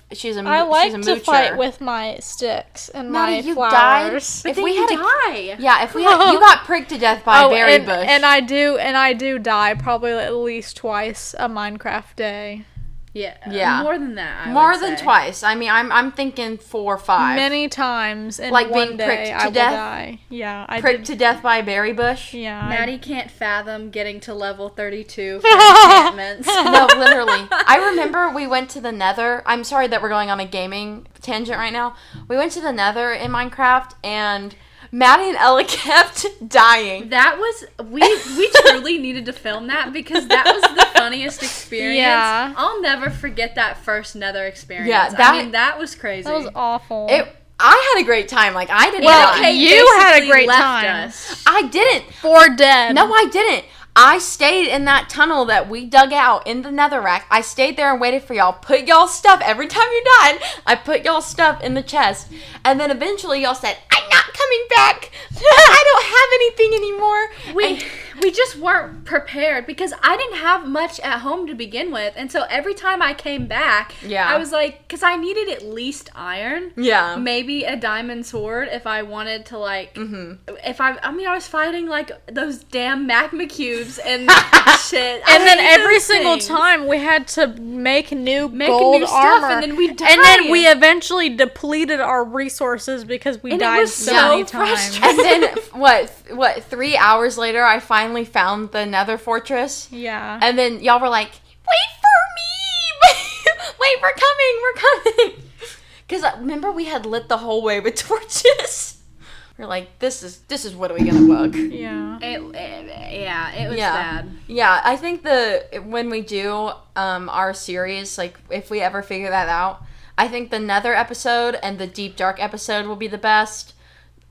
I like moocher. to fight with my sticks and Maddy, my you flowers. died. But then you die. you got pricked to death by a berry and, bush. and I do die probably at least twice a Minecraft day. Yeah. More than that. I More would than say. twice. I mean, I'm thinking 4 or 5. Many times in Like one being day pricked to I will death? die. Yeah, I Pricked did. to death by a berry bush. Yeah, Maddie can't fathom getting to level 32 for enchantments. No, literally. I remember we went to the Nether. I'm sorry that we're going on a gaming tangent right now. We went to the Nether in Minecraft, and Maddie and Ella kept dying. That was we truly needed to film that because that was the funniest experience. Yeah. I'll never forget that first Nether experience. Yeah, that was crazy. that was awful. I had a great time. Like, I didn't Well, die. you had a basically great left time. us. I didn't. 4 dead. No, I didn't. I stayed in that tunnel that we dug out in the netherrack. I stayed there and waited for y'all. Put y'all stuff. Every time you died, I put y'all stuff in the chest. And then eventually y'all said, "I'm not coming back. I don't have anything anymore." We just weren't prepared because I didn't have much at home to begin with. And so every time I came back, I was like, because I needed at least iron. Yeah. Maybe a diamond sword if I wanted to, like, I was fighting, like, those damn magma cubes and shit. And then every those single things. time we had to make new Make gold new stuff, armor, and then we'd die. And then we eventually depleted our resources because we And it died was so so many times. frustrating. And then, what, 3 hours later, I finally found the nether fortress. Yeah. And then y'all were like, "Wait for me! Wait, we're coming! Because remember, we had lit the whole way with torches. We're like, this is what are we gonna bug? Yeah. It was bad. Yeah, I think when we do our series, like, if we ever figure that out, I think the Nether episode and the Deep Dark episode will be the best.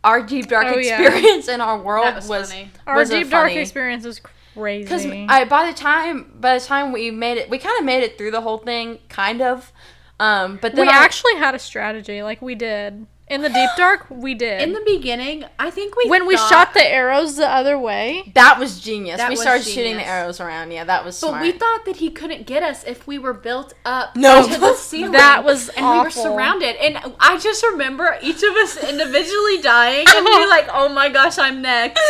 Our Deep Dark experience in our world That was funny. Our Deep Dark experience is crazy. Because by the time we made it, we kind of made it through the whole thing, kind of. But then we actually had a strategy, like we did. In the Deep Dark, we did. In the beginning, I think we we shot the arrows the other way. That was genius. That We was started shooting the genius. arrows around. Yeah, that was smart. But we thought that he couldn't get us if we were built up No. to the ceiling. That was and we were awful. surrounded. And I just remember each of us individually dying and be like, "Oh my gosh, I'm next."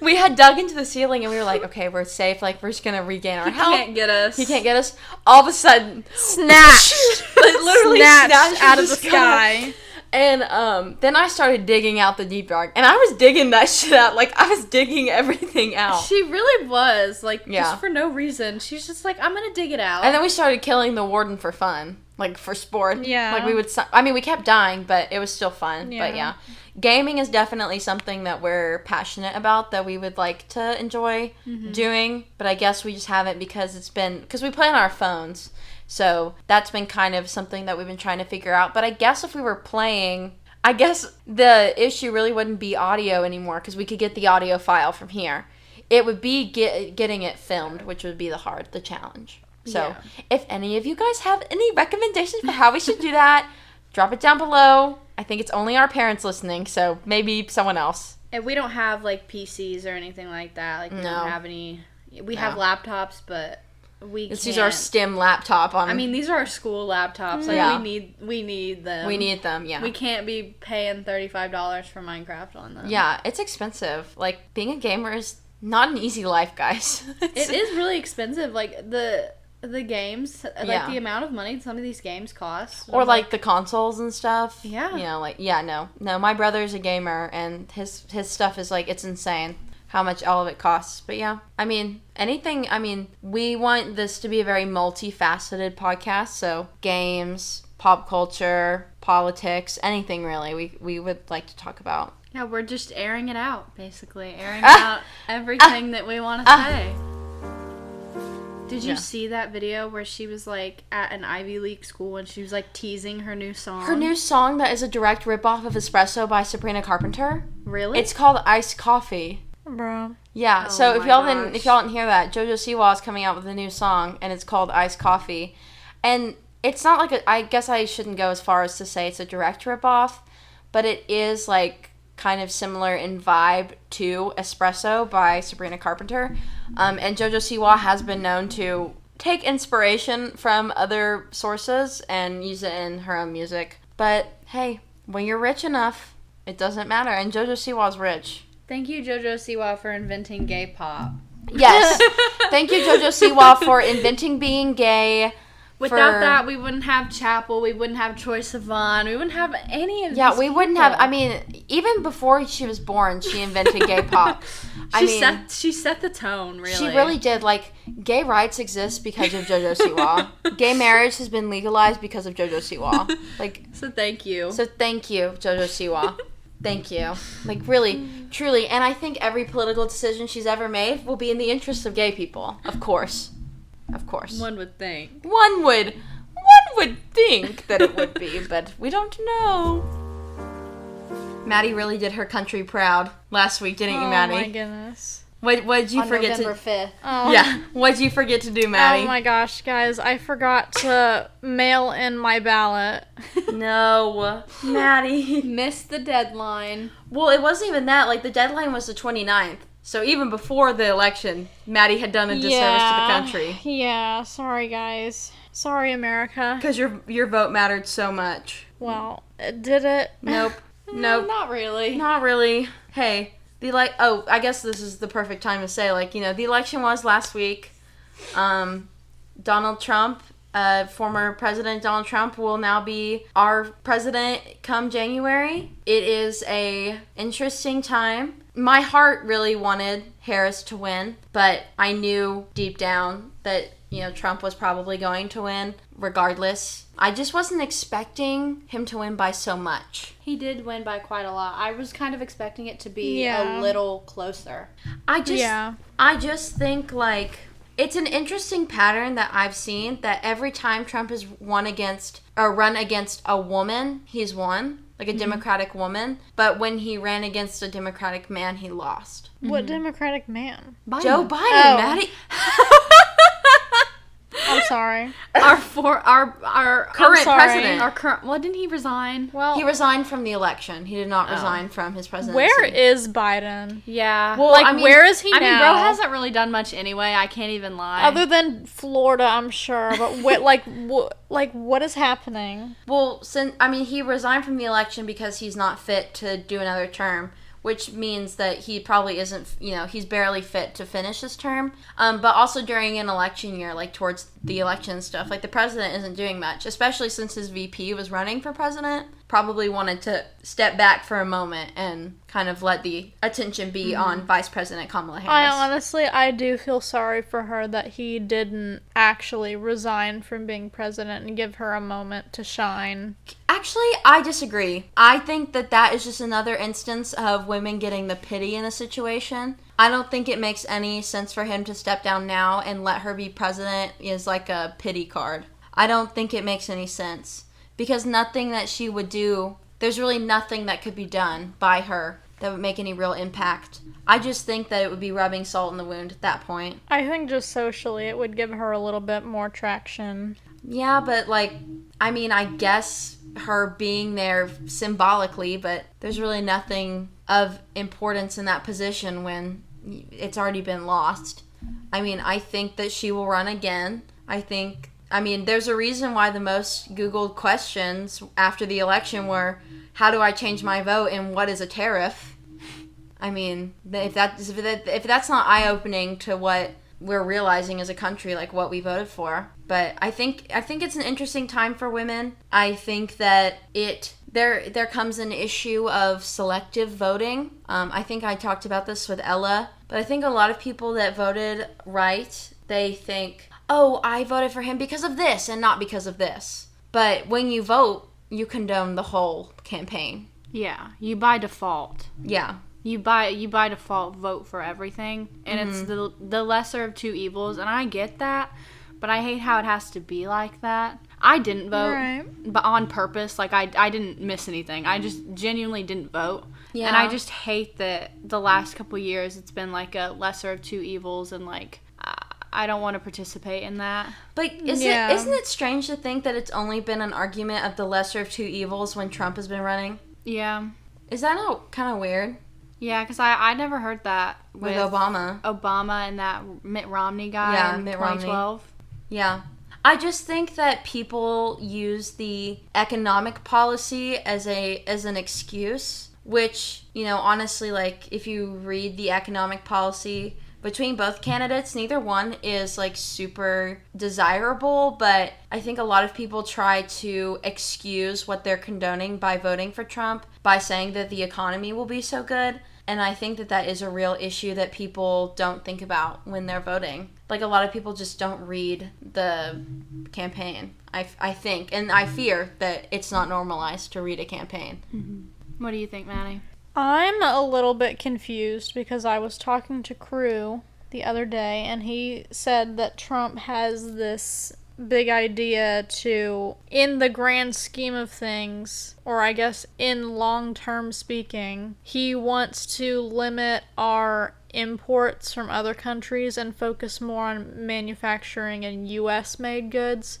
We had dug into the ceiling and we were like, okay, we're safe. Like, we're just gonna regain our health. He can't get us. He can't get us. All of a sudden, Snatched. it literally Snatched snatched out of the sky. And then I started digging out the Deep Dark, and I was digging that shit out. Like, I was digging everything out. She really was, like, Yeah. just for no reason. She's just like, I'm gonna dig it out. And then we started killing the warden for fun, like, for sport. Yeah. Like, we kept dying, but it was still fun. Yeah. But yeah, gaming is definitely something that we're passionate about, that we would like to enjoy doing. But I guess we just haven't because we play on our phones. So that's been kind of something that we've been trying to figure out. But I guess if we were playing, I guess the issue really wouldn't be audio anymore because we could get the audio file from here. It would be getting it filmed, which would be the challenge. So Yeah. if any of you guys have any recommendations for how we should do that, drop it down below. I think it's only our parents listening, so maybe someone else. And we don't have like PCs or anything like that. Like we No. don't have any. We have laptops, but we Let's can't. use our STEM laptop on. I mean, these are our school laptops. Like Yeah. we need them. we need them, yeah. We can't be paying $35 for Minecraft on them. Yeah, it's expensive. Like, being a gamer is not an easy life, guys. It is really expensive. Like the games, like Yeah. the amount of money some of these games cost. Or, like, the consoles and stuff. Yeah. You know, like, yeah, no. No, my brother's a gamer, and his stuff is, like, it's insane how much all of it costs. But, yeah. I mean, we want this to be a very multifaceted podcast. So, games, pop culture, politics, anything really we would like to talk about. Yeah, we're just airing it out, basically. Airing out everything that we want to say. Did you see that video where she was, like, at an Ivy League school and she was, like, teasing her new song? Her new song that is a direct ripoff of Espresso by Sabrina Carpenter. Really? It's called Iced Coffee. Bro. Yeah, Oh so if my y'all gosh. didn't hear that, JoJo Siwa is coming out with a new song, and it's called Iced Coffee. And it's not like I guess I shouldn't go as far as to say it's a direct ripoff, but it is, like, kind of similar in vibe to Espresso by Sabrina Carpenter. And JoJo Siwa has been known to take inspiration from other sources and use it in her own music. But hey, when you're rich enough, it doesn't matter. And JoJo Siwa's rich. Thank you, JoJo Siwa, for inventing gay pop. Yes. Thank you, JoJo Siwa, for inventing being gay. Without that, we wouldn't have Chapel, we wouldn't have Troye Sivan, we wouldn't have any of these Yeah, we wouldn't people. have. I mean, even before she was born, she invented gay pop. She set the tone, really. She really did. Like, gay rights exist because of JoJo Siwa. Gay marriage has been legalized because of JoJo Siwa. Like, So thank you. so thank you, JoJo Siwa. Thank you. Like, really, truly. And I think every political decision she's ever made will be in the interest of gay people. Of course. Of course. One would think. One would think that it would be, but we don't know. Maddie really did her country proud last week, didn't you, Maddie? Oh my goodness. What did you On forget November to? 5th. Oh. Yeah. What did you forget to do, Maddie? Oh my gosh, guys, I forgot to mail in my ballot. No, Maddie. Missed the deadline. Well, it wasn't even that. Like, the deadline was the 29th. So even before the election, Maddie had done a disservice to the country. Yeah, sorry guys. Sorry, America. Because your vote mattered so much. Well, did it? Nope. Nope. Not really. Not really. Hey, I guess this is the perfect time to say, like, you know, the election was last week. Donald Trump, former President Donald Trump, will now be our president come January. It is a interesting time. My heart really wanted Harris to win, but I knew deep down that, you know, Trump was probably going to win regardless. I just wasn't expecting him to win by so much. He did win by quite a lot. I was kind of expecting it to be Yeah. a little closer. I just think, like, it's an interesting pattern that I've seen that every time Trump has run against a woman, he's won, like a Democratic woman. But when he ran against a Democratic man, he lost. What Democratic man? Joe Biden, Oh. Maddie. I'm sorry. Our Current sorry. president. Our current. Well, didn't he resign? Well, He resigned from the election. He did not resign from his presidency. where is Biden? Yeah. Well, Like, I mean- where is he I now? mean, bro hasn't really done much anyway. I can't even lie. Other than Florida, I'm sure. But what is happening? Well, he resigned from the election because he's not fit to do another term, which means that he probably isn't, you know, he's barely fit to finish his term. But also during an election year, like towards the election stuff, like the president isn't doing much, especially since his VP was running for president. Probably wanted to step back for a moment and kind of let the attention be on Vice President Kamala Harris. I do feel sorry for her that he didn't actually resign from being president and give her a moment to shine. Actually, I disagree. I think that is just another instance of women getting the pity in a situation. I don't think it makes any sense for him to step down now and let her be president is like a pity card. I don't think it makes any sense. Because nothing that she would do, there's really nothing that could be done by her that would make any real impact. I just think that it would be rubbing salt in the wound at that point. I think just socially it would give her a little bit more traction. Yeah, but like, I mean, I guess her being there symbolically, but there's really nothing of importance in that position when it's already been lost. I mean, I think that she will run again. I mean, there's a reason why the most Googled questions after the election were, how do I change my vote and what is a tariff? I mean, if that's not eye-opening to what we're realizing as a country, like what we voted for. But I think it's an interesting time for women. I think that there comes an issue of selective voting. I think I talked about this with Ella, but I think a lot of people that voted right, they think, oh, I voted for him because of this and not because of this. But when you vote, you condone the whole campaign. Yeah, you by default. Yeah. You by default vote for everything, and it's the lesser of two evils, and I get that, but I hate how it has to be like that. I didn't vote, but on purpose. Like, I didn't miss anything. I just genuinely didn't vote. Yeah. And I just hate that the last couple years it's been like a lesser of two evils, and like, I don't want to participate in that. But isn't it strange to think that it's only been an argument of the lesser of two evils when Trump has been running? Yeah. Is that not kind of weird? Yeah, because I never heard that with Obama. Obama and that Mitt Romney guy in 2012. Romney. Yeah. I just think that people use the economic policy as an excuse, which, you know, honestly, like, if you read the economic policy between both candidates, neither one is like super desirable, but I think a lot of people try to excuse what they're condoning by voting for Trump by saying that the economy will be so good. And I think that is a real issue that people don't think about when they're voting. Like, a lot of people just don't read the campaign, I think. And I fear that it's not normalized to read a campaign. Mm-hmm. What do you think, Maddy? I'm a little bit confused because I was talking to Crew the other day, and he said that Trump has this big idea to, in the grand scheme of things, or I guess in long-term speaking, he wants to limit our imports from other countries and focus more on manufacturing and US-made goods,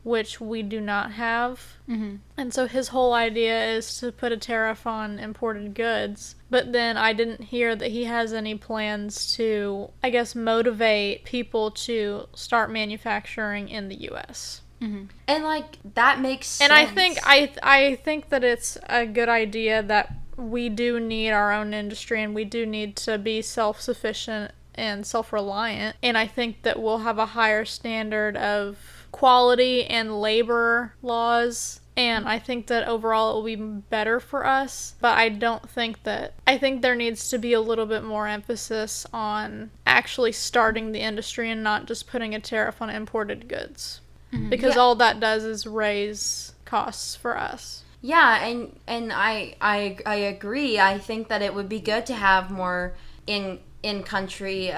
which we do not have. And so his whole idea is to put a tariff on imported goods. But then I didn't hear that he has any plans to, I guess, motivate people to start manufacturing in the US. And like, that makes sense. And I think that it's a good idea that we do need our own industry and we do need to be self-sufficient and self-reliant. And I think that we'll have a higher standard of quality and labor laws. And I think that overall it will be better for us. But I think there needs to be a little bit more emphasis on actually starting the industry and not just putting a tariff on imported goods. Because all that does is raise costs for us. Yeah, and I agree. I think that it would be good to have more in country,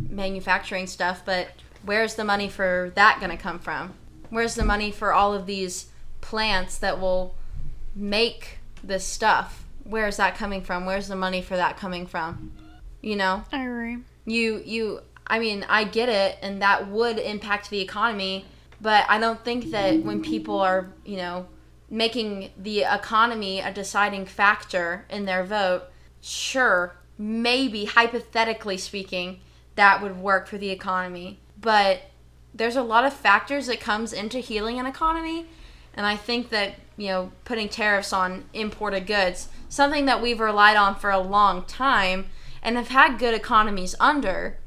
manufacturing stuff. But where's the money for that going to come from? Where's the money for all of these plants that will make this stuff? Where's that coming from? Where's the money for that coming from? You know? I agree. I mean, I get it, and that would impact the economy. But I don't think that when people are, making the economy a deciding factor in their vote, sure, maybe, hypothetically speaking, that would work for the economy. But there's a lot of factors that comes into healing an economy, and I think that, putting tariffs on imported goods, something that we've relied on for a long time and have had good economies under,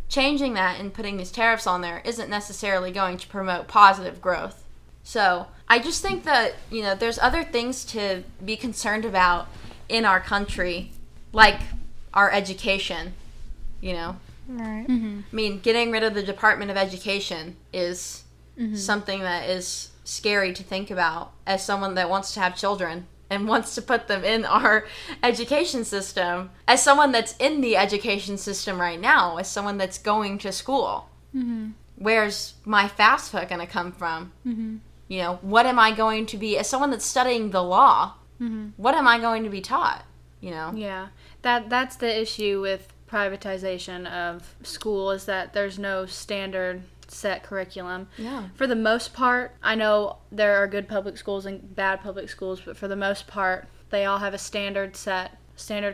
changing that and putting these tariffs on there isn't necessarily going to promote positive growth. So I just think that, there's other things to be concerned about in our country, like our education, Right. I mean, getting rid of the Department of Education is something that is scary to think about as someone that wants to have children and wants to put them in our education system, as someone that's in the education system right now, as someone that's going to school. Where's my FAFSA going to come from? What am I going to be, as someone that's studying the law, what am I going to be taught? you know? Yeah. That's the issue with privatization of school, is that there's no standard set curriculum. Yeah. For the most part, I know there are good public schools and bad public schools, but for the most part, they all have a standard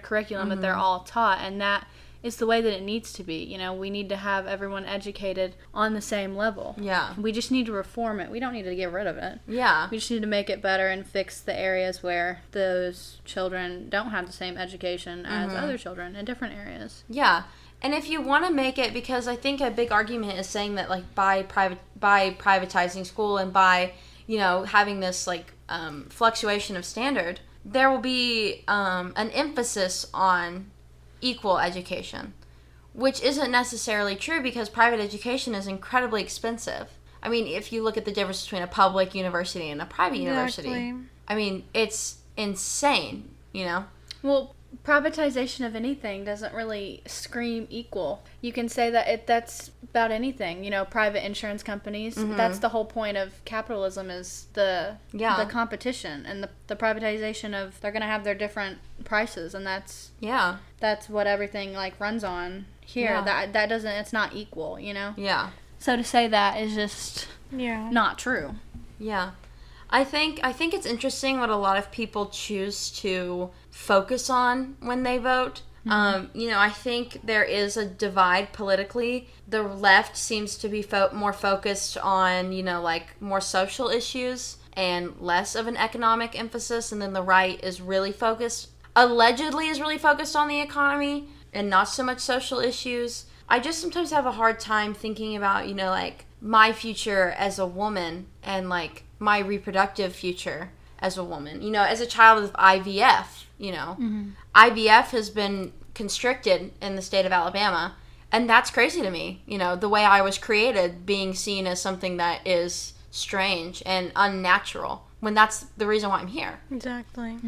curriculum that they're all taught, and that is the way that it needs to be. You know, we need to have everyone educated on the same level. Yeah. We just need to reform it. We don't need to get rid of it. Yeah. We just need to make it better and fix the areas where those children don't have the same education as other children in different areas. Yeah. And if you want to make it, because I think a big argument is saying that, like, by privatizing school and by, you know, having this, like, fluctuation of standard, there will be an emphasis on equal education, which isn't necessarily true, because private education is incredibly expensive. I mean, if you look at the difference between a public university and a private university, I mean, it's insane, you know? Well, privatization of anything doesn't really scream equal. You can say that that's about anything. You know, private insurance companies, that's the whole point of capitalism, is the competition, and the privatization of, they're going to have their different prices, and that's what everything, like, runs on here. That doesn't, it's not equal, you know? Yeah. So to say that is just not true. Yeah. I think it's interesting what a lot of people choose to focus on when they vote. You know, I think there is a divide politically. The left seems to be more focused on, you know, like, more social issues and less of an economic emphasis, and then the right is really focused on the economy and not so much social issues. I just sometimes have a hard time thinking about, you know, like, my future as a woman and, like, my reproductive future as a woman. You know, as a child of IVF, you know, IVF has been constricted in the state of Alabama, and that's crazy to me. You know, the way I was created being seen as something that is strange and unnatural, when that's the reason why I'm here. Exactly.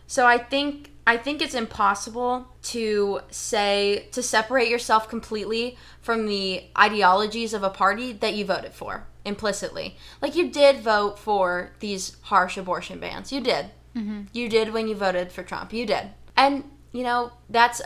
So I think it's impossible to separate yourself completely from the ideologies of a party that you voted for implicitly. Like, you did vote for these harsh abortion bans. You did. You did when you voted for Trump. You did. And, you know, that's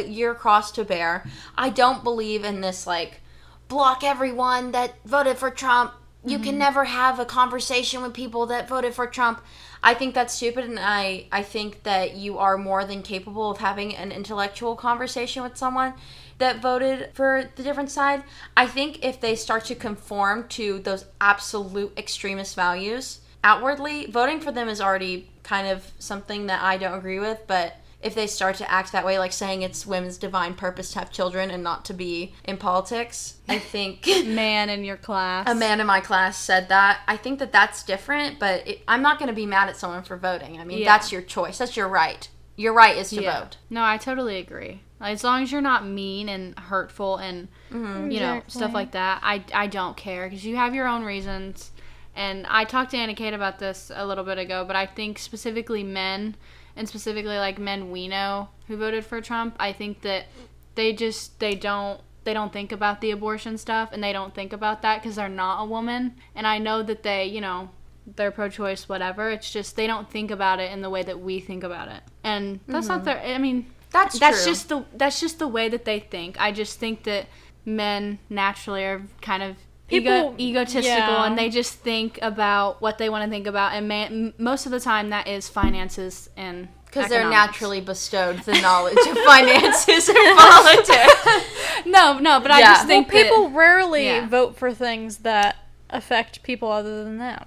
your cross to bear. I don't believe in this, like, block everyone that voted for Trump. You can never have a conversation with people that voted for Trump. I think that's stupid, and I think that you are more than capable of having an intellectual conversation with someone that voted for the different side. I think if they start to conform to those absolute extremist values outwardly, voting for them is already kind of something that I don't agree with, but if they start to act that way, like saying it's women's divine purpose to have children and not to be in politics, I think... Man in your class. A man in my class said that. I think that that's different, but I'm not going to be mad at someone for voting. I mean, that's your choice. That's your right. Your right is to vote. No, I totally agree. As long as you're not mean and hurtful and, you know, stuff like that, I don't care, because you have your own reasons. And I talked to Anna Cate about this a little bit ago, but I think specifically men... and specifically, like, men we know who voted for Trump, I think that they don't think about the abortion stuff, and they don't think about that because they're not a woman. And I know that they, you know, they're pro-choice, whatever. It's just they don't think about it in the way that we think about it. And that's not their, I mean, that's true. That's just the way that they think. I just think that men naturally are kind of egotistical, and they just think about what they want to think about, and most of the time that is finances and because they're naturally bestowed the knowledge of finances and politics. No, but I just think people rarely vote for things that affect people other than them.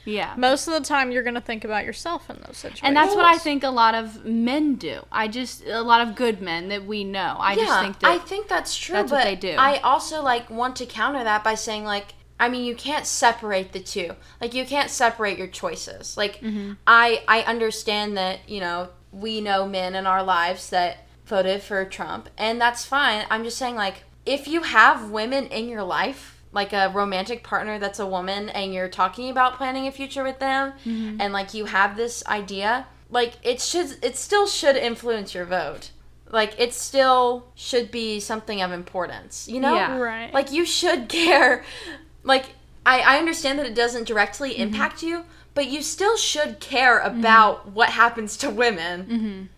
Yeah. Most of the time, you're going to think about yourself in those situations. And that's what I think a lot of men do. A lot of good men that we know. I think that's true. That's what they do. I also, like, want to counter that by saying, like, I mean, you can't separate the two. Like, you can't separate your choices. Like, I understand that, you know, we know men in our lives that voted for Trump, and that's fine. I'm just saying, like, if you have women in your life, like a romantic partner that's a woman, and you're talking about planning a future with them, and, like, you have this idea, like, it still should influence your vote. Like, it still should be something of importance, you know? Yeah. Right. Like, you should care. Like, I understand that it doesn't directly impact you, but you still should care about what happens to women.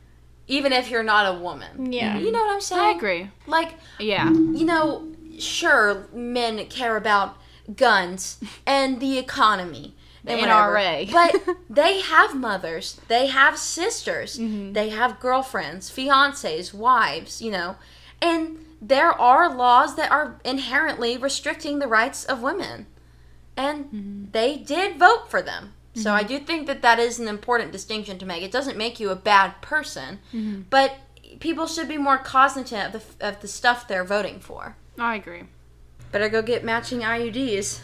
even if you're not a woman. Yeah. You know what I'm saying? I agree. Like, Yeah. you know, sure, men care about guns and the economy. The And whatever, NRA. but they have mothers. They have sisters. They have girlfriends, fiancés, wives, you know. And there are laws that are inherently restricting the rights of women. And they did vote for them. So I do think that that is an important distinction to make. It doesn't make you a bad person, but people should be more cognizant of the stuff they're voting for. I agree. Better go get matching IUDs.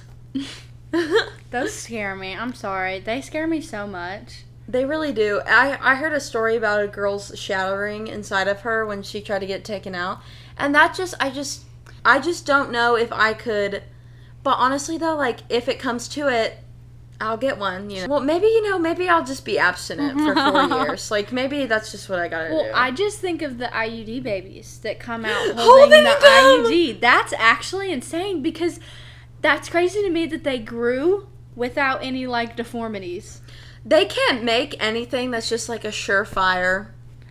Those scare me. I'm sorry. They scare me so much. They really do. I heard a story about a girl's shadow ring inside of her when she tried to get taken out. And that I just don't know if I could. But honestly though, like, if it comes to it, I'll get one, you know. Well, maybe I'll just be abstinent for 4 years. Like, maybe that's just what I gotta do. Well, I just think of the IUD babies that come out holding Holding the them! IUD. That's actually insane because that's crazy to me that they grew without any, like, deformities. They can't make anything that's just like a surefire.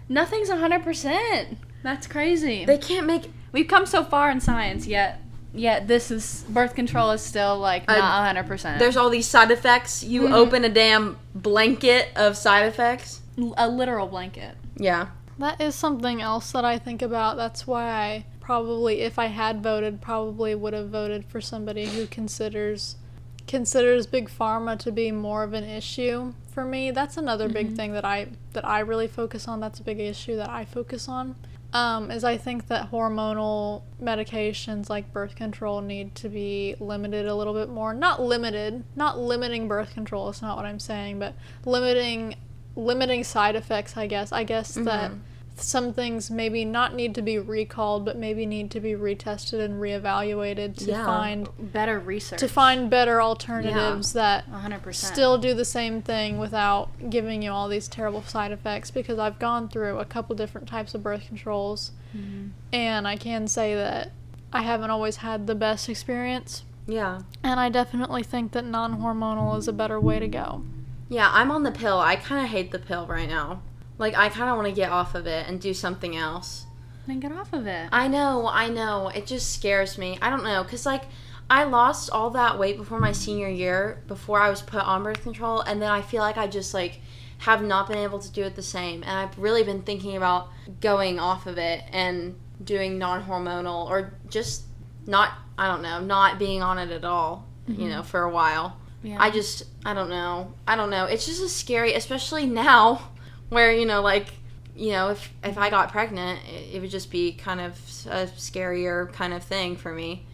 Nothing's 100%. That's crazy. They can't make... We've come so far in science, yet this is... Birth control is still, like, not 100%. There's all these side effects. You open a damn blanket of side effects. a literal blanket. Yeah. That is something else that I think about. That's why I probably, if I had voted, probably would have voted for somebody who considers big pharma to be more of an issue for me. That's another big thing that I really focus on. That's a big issue that I focus on. Is I think that hormonal medications like birth control need to be limited a little bit more. Not limiting birth control, it's not what I'm saying, but limiting side effects, I guess. I guess that some things maybe not need to be recalled, but maybe need to be retested and reevaluated to find better research. To find better alternatives that 100%. still do the same thing without giving you all these terrible side effects, because I've gone through a couple different types of birth controls, and I can say that I haven't always had the best experience. Yeah. And I definitely think that non-hormonal is a better way to go. Yeah, I'm on the pill. I kind of hate the pill right now. Like, I kind of want to get off of it and do something else. Then get off of it. I know. It just scares me. I don't know, because, like, I lost all that weight before my senior year, before I was put on birth control, and then I feel like I just, like, have not been able to do it the same. And I've really been thinking about going off of it and doing non-hormonal, or just not being on it at all, you know, for a while. Yeah. I don't know. It's just a scary, especially now, where, you know, like, you know, if I got pregnant, it would just be kind of a scarier kind of thing for me.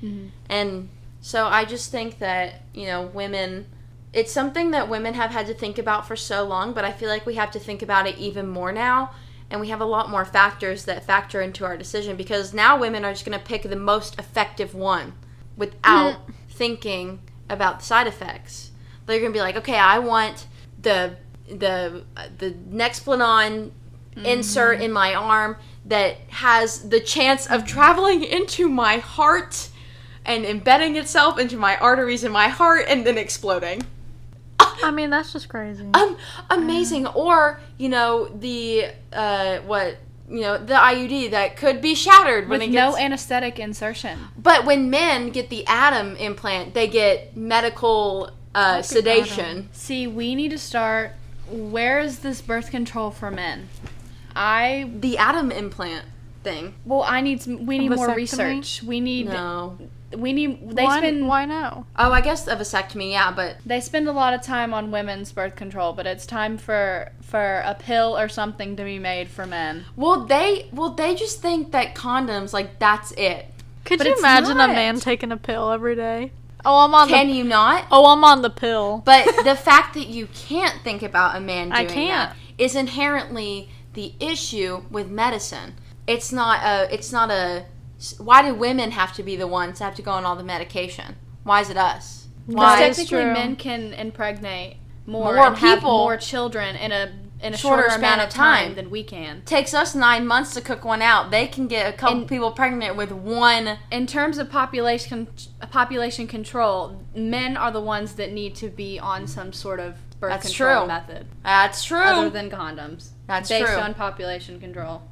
And so I just think that, you know, women, it's something that women have had to think about for so long, but I feel like we have to think about it even more now, and we have a lot more factors that factor into our decision, because now women are just going to pick the most effective one without thinking about the side effects. They're going to be like, okay, I want the Nexplanon insert in my arm that has the chance of traveling into my heart and embedding itself into my arteries in my heart and then exploding. I mean, that's just crazy. Amazing. Or, you know, the IUD that could be shattered when With it gets... no anesthetic insertion. But when men get the Atom implant, they get medical sedation. See, we need to start... Where is this birth control for men? The Atom implant thing. Well, we need more vasectomy? research. Why no? Oh, I guess a vasectomy, yeah, but... They spend a lot of time on women's birth control, but it's time for a pill or something to be made for men. Well, they just think that condoms, like, that's it. Could you imagine not. a man taking a pill every day? Can you not? Oh, I'm on the pill. But the fact that you can't think about a man doing I can't. that is inherently the issue with medicine. It's not a why do women have to be the ones that have to go on all the medication? Why is it us? Why? Technically, men can impregnate more More and have people. more children in a shorter amount of time than we can. Takes us 9 months to cook one out. They can get a couple people pregnant with one. In terms of population control, men are the ones that need to be on some sort of birth control method. That's true. Other than condoms. That's based true. on population control.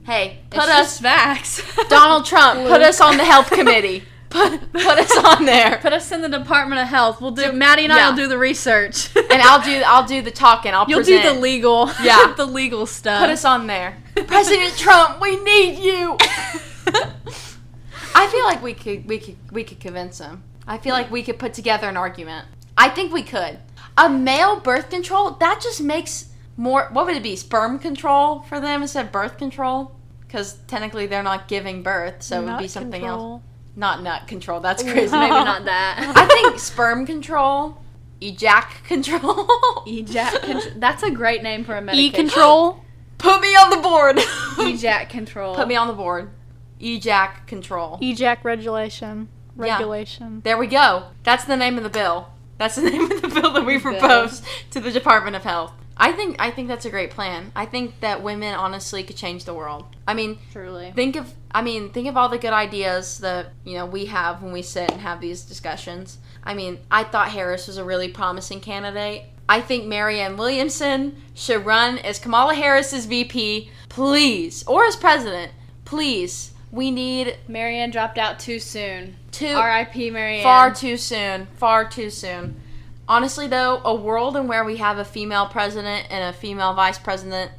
Hey, It's just facts. Donald Trump, put us on the health committee. Put us on there. Put us in the Department of Health. We'll do. Maddie and I will do the research, and I'll do the talking. You'll present. do the legal. Yeah, the legal stuff. Put us on there. President Trump, we need you. I feel like we could convince him. I feel like we could put together an argument. I think we could. A male birth control, that just makes more. What would it be? Sperm control for them instead of birth control? Because technically they're not giving birth, so it would be something else. Not nut control. That's crazy. Maybe not that. I think sperm control, ejac control. Ejac control. That's a great name for a medication. E-control. Put me on the board. Ejac control. Put me on the board. Ejac control. Ejac regulation. Regulation. There we go. That's the name of the bill. That's the name of the bill that we proposed to the Department of Health. I think that's a great plan. I think that women honestly could change the world. I mean, truly. Think of all the good ideas that, we have when we sit and have these discussions. I mean, I thought Harris was a really promising candidate. I think Marianne Williamson should run as Kamala Harris's VP, please, or as president, please. We need... Marianne dropped out too soon. R.I.P. Marianne. Far too soon. Honestly, though, a world in where we have a female president and a female vice president,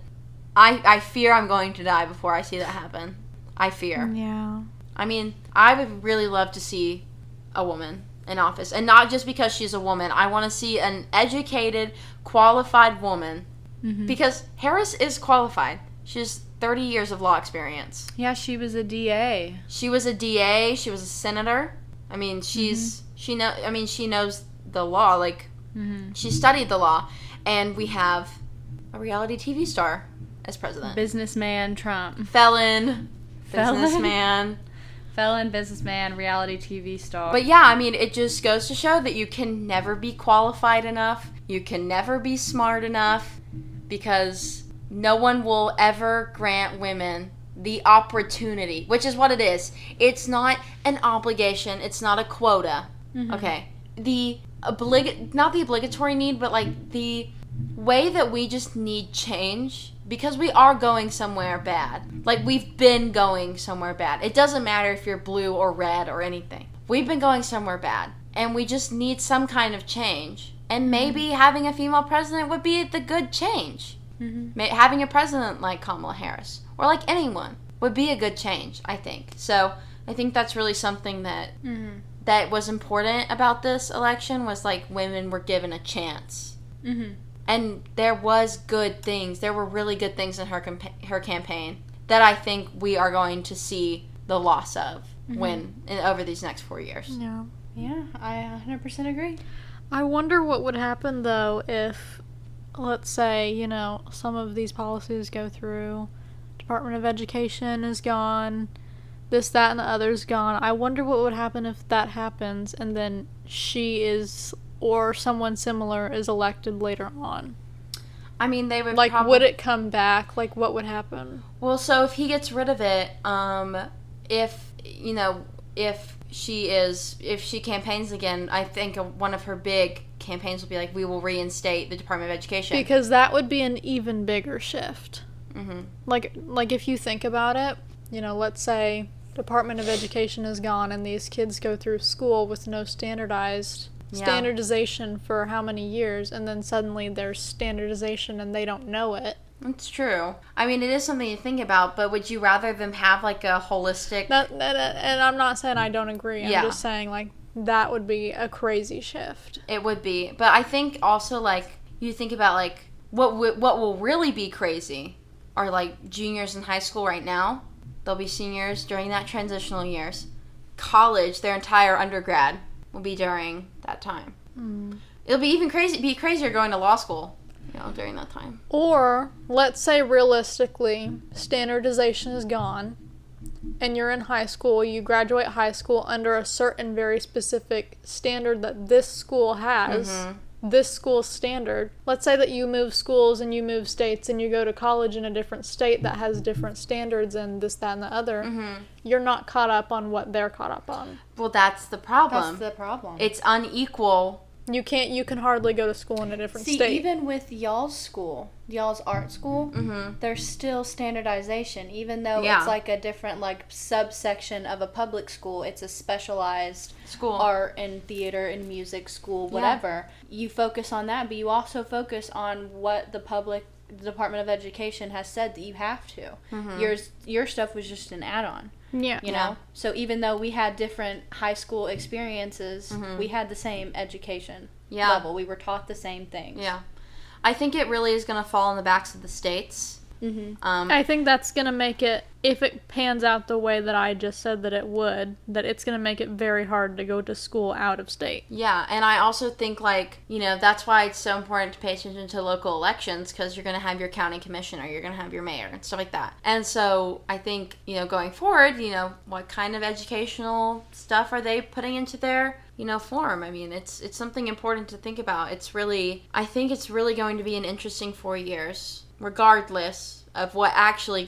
I fear I'm going to die before I see that happen. I fear. Yeah. I mean, I would really love to see a woman in office. And not just because she's a woman. I want to see an educated, qualified woman. Mm-hmm. Because Harris is qualified. She's 30 years of law experience. Yeah, she was a DA. She was a DA. She was a senator. I mean, she knows the law. Like, she studied the law. And we have a reality TV star as president. Businessman Trump. Felon. Businessman. Felon, businessman, reality TV star. But yeah, I mean, it just goes to show that you can never be qualified enough. You can never be smart enough. Because no one will ever grant women the opportunity, which is what it is. It's not an obligation. It's not a quota. Mm-hmm. Okay. Not the obligatory need, but like the way that we just need change because we are going somewhere bad. Like, we've been going somewhere bad. It doesn't matter if you're blue or red or anything. We've been going somewhere bad. And we just need some kind of change. And maybe having a female president would be the good change. Mm-hmm. Having a president like Kamala Harris or like anyone would be a good change, I think. So I think that's really something that that was important about this election was like women were given a chance. Mm-hmm. And there was good things. There were really good things in her campaign that I think we are going to see the loss of over these next 4 years. Yeah. Yeah, I 100% agree. I wonder what would happen, though, if, let's say, some of these policies go through, Department of Education is gone, this, that, and the other's gone. I wonder what would happen if that happens, and then she is, or someone similar is elected later on. I mean, they would would it come back? Like, what would happen? Well, so if he gets rid of it, if she campaigns again, I think one of her big campaigns will be like, we will reinstate the Department of Education. Because that would be an even bigger shift. Mm-hmm. Like if you think about it, let's say Department of Education is gone and these kids go through school with no standardization for how many years, and then suddenly there's standardization and they don't know it. That's true. I mean, it is something to think about, but would you rather them have, like, a holistic... And I'm not saying I don't agree. I'm just saying, like, that would be a crazy shift. It would be. But I think also, like, you think about, like, what will really be crazy are, like, juniors in high school right now. They'll be seniors during that transitional years. College, their entire undergrad, will be during that time. Mm. It'll be even crazier going to law school. During that time. Or, let's say realistically, standardization is gone, and you're in high school, you graduate high school under a certain very specific standard that this school has, this school's standard. Let's say that you move schools and you move states and you go to college in a different state that has different standards and this, that, and the other. Mm-hmm. You're not caught up on what they're caught up on. Well, that's the problem. That's the problem. It's unequal You can hardly go to school in a different state. Even with y'all's school, y'all's art school, there's still standardization. Even though it's like a different like subsection of a public school, it's a specialized school, art and theater and music school, whatever. You focus on that, but you also focus on what the Department of Education has said that you have to. Your stuff was just an add-on. Yeah. You know? So even though we had different high school experiences, we had the same education level. We were taught the same things. Yeah. I think it really is going to fall on the backs of the states. I think that's going to make it, if it pans out the way that I just said that it would, that it's going to make it very hard to go to school out of state. Yeah, and I also think, like, you know, that's why it's so important to pay attention to local elections, because you're going to have your county commissioner, you're going to have your mayor, and stuff like that. And so I think, you know, going forward, you know, what kind of educational stuff are they putting into their, you know, form? I mean, it's something important to think about. I think it's really going to be an interesting 4 years, regardless of what actually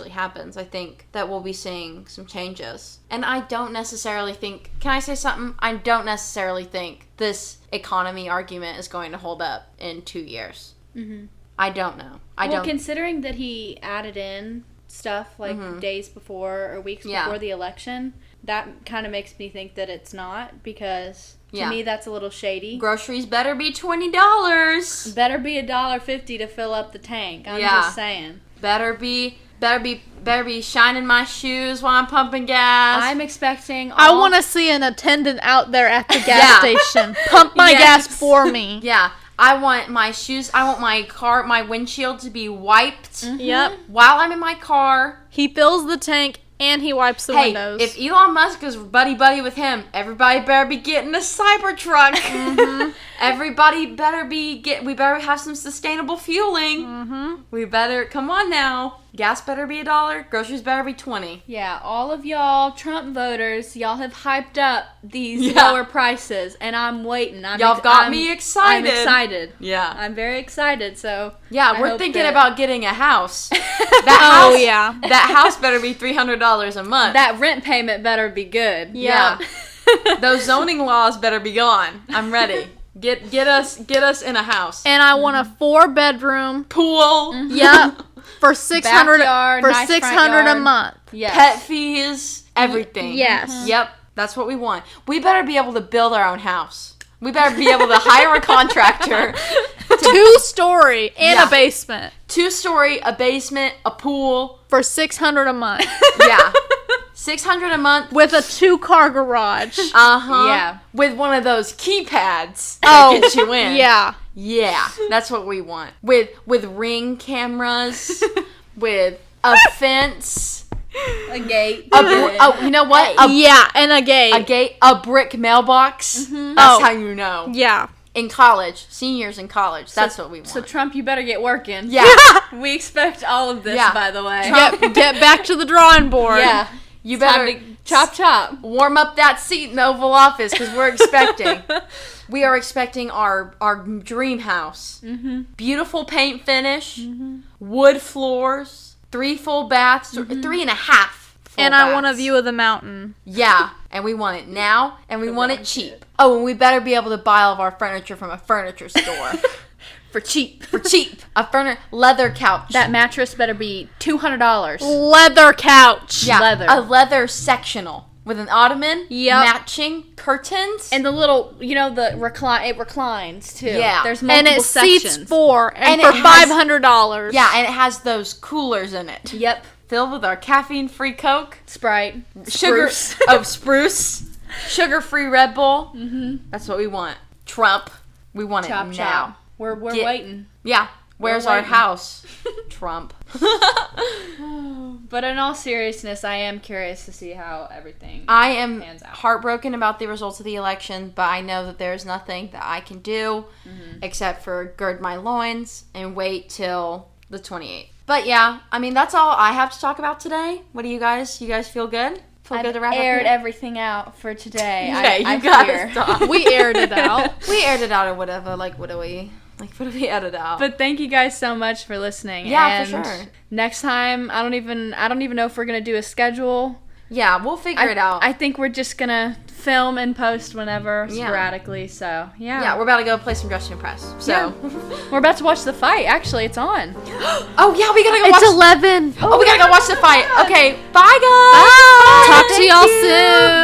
happens. I think that we'll be seeing some changes. And I don't necessarily think, can I say something? I don't necessarily think this economy argument is going to hold up in 2 years. I don't know. Considering that he added in stuff like days before or weeks before the election, that kind of makes me think that it's not, because to me that's a little shady. Groceries better be $20. Better be $1.50 to fill up the tank. I'm just saying. Better be shining my shoes while I'm pumping gas. I'm expecting I want to see an attendant out there at the gas station. Pump my gas for me. Yeah. I want my shoes, I want my windshield to be wiped. Yep. While I'm in my car. He fills the tank and he wipes the windows. If Elon Musk is buddy with him, everybody better be getting a Cybertruck. Everybody better we better have some sustainable fueling. We better, come on now. Gas better be $1, groceries better be $20. Yeah, all of y'all Trump voters, y'all have hyped up these lower prices, and I'm waiting. Y'all got me excited. I'm excited. Yeah. I'm very excited, so yeah, we're thinking about getting a house. That house better be $300 a month. That rent payment better be good. Yeah. Those zoning laws better be gone. I'm ready. Get us in a house. And I want a 4-bedroom pool. Yep. For $600 nice a month. Yes. Pet fees, everything. Yes. Yep. That's what we want. We better be able to build our own house. We better be able to hire a contractor. 2-story and a basement. 2-story, a basement, a pool. For $600 a month. Yeah. $600 a month. With a 2-car garage. Yeah. With one of those keypads that get you in. Yeah. Yeah. That's what we want. With Ring cameras. With a fence. A gate. You know what? And a gate. A gate. A brick mailbox. That's how you know. Yeah. In college. Seniors in college. That's what we want. So Trump, you better get working. Yeah. We expect all of this, by the way. Get back to the drawing board. Yeah. You better chop. Warm up that seat in the Oval Office, because we're expecting. We are expecting our dream house. Beautiful paint finish. Wood floors. 3 full baths. 3.5 full And baths. I want a view of the mountain. Yeah. And we want it now. And we want it cheap. Oh, and we better be able to buy all of our furniture from a furniture store. For cheap. A leather couch. That mattress better be $200. Leather couch. Yeah, leather. A leather sectional with an ottoman, Yep. matching curtains, And the little, it reclines too. Yeah. There's multiple And it sections. seats 4 and And for it has- $500. yeah, and it has those coolers in it. Yep. Filled with our caffeine-free Coke, Sprite. spruce, sugar-free Red Bull. That's what we want. Trump, we want it now. Chop. We're waiting. Yeah. Where's our house? Trump. But in all seriousness, I am curious to see how everything I am pans out. heartbroken about the results of the election, but I know that there's nothing that I can do except for gird my loins and wait till the 28th. But yeah, I mean, that's all I have to talk about today. What do you guys? You guys feel good? Feel good to wrap up aired here? everything out for today. Okay, I you gotta fear. stop. We aired it out. We aired it out or whatever. Like, what do we edit out? But thank you guys so much for listening. Yeah, and for sure. Next time, I don't even know if we're gonna do a schedule. Yeah, we'll figure it out. I think we're just gonna film and post whenever, sporadically. So, Yeah, we're about to go play some Dress to Impress. So, we're about to watch the fight. Actually, it's on. oh yeah, we gotta go watch. It's 11. Oh, we gotta go watch the fight. Okay, bye guys. Talk to y'all soon.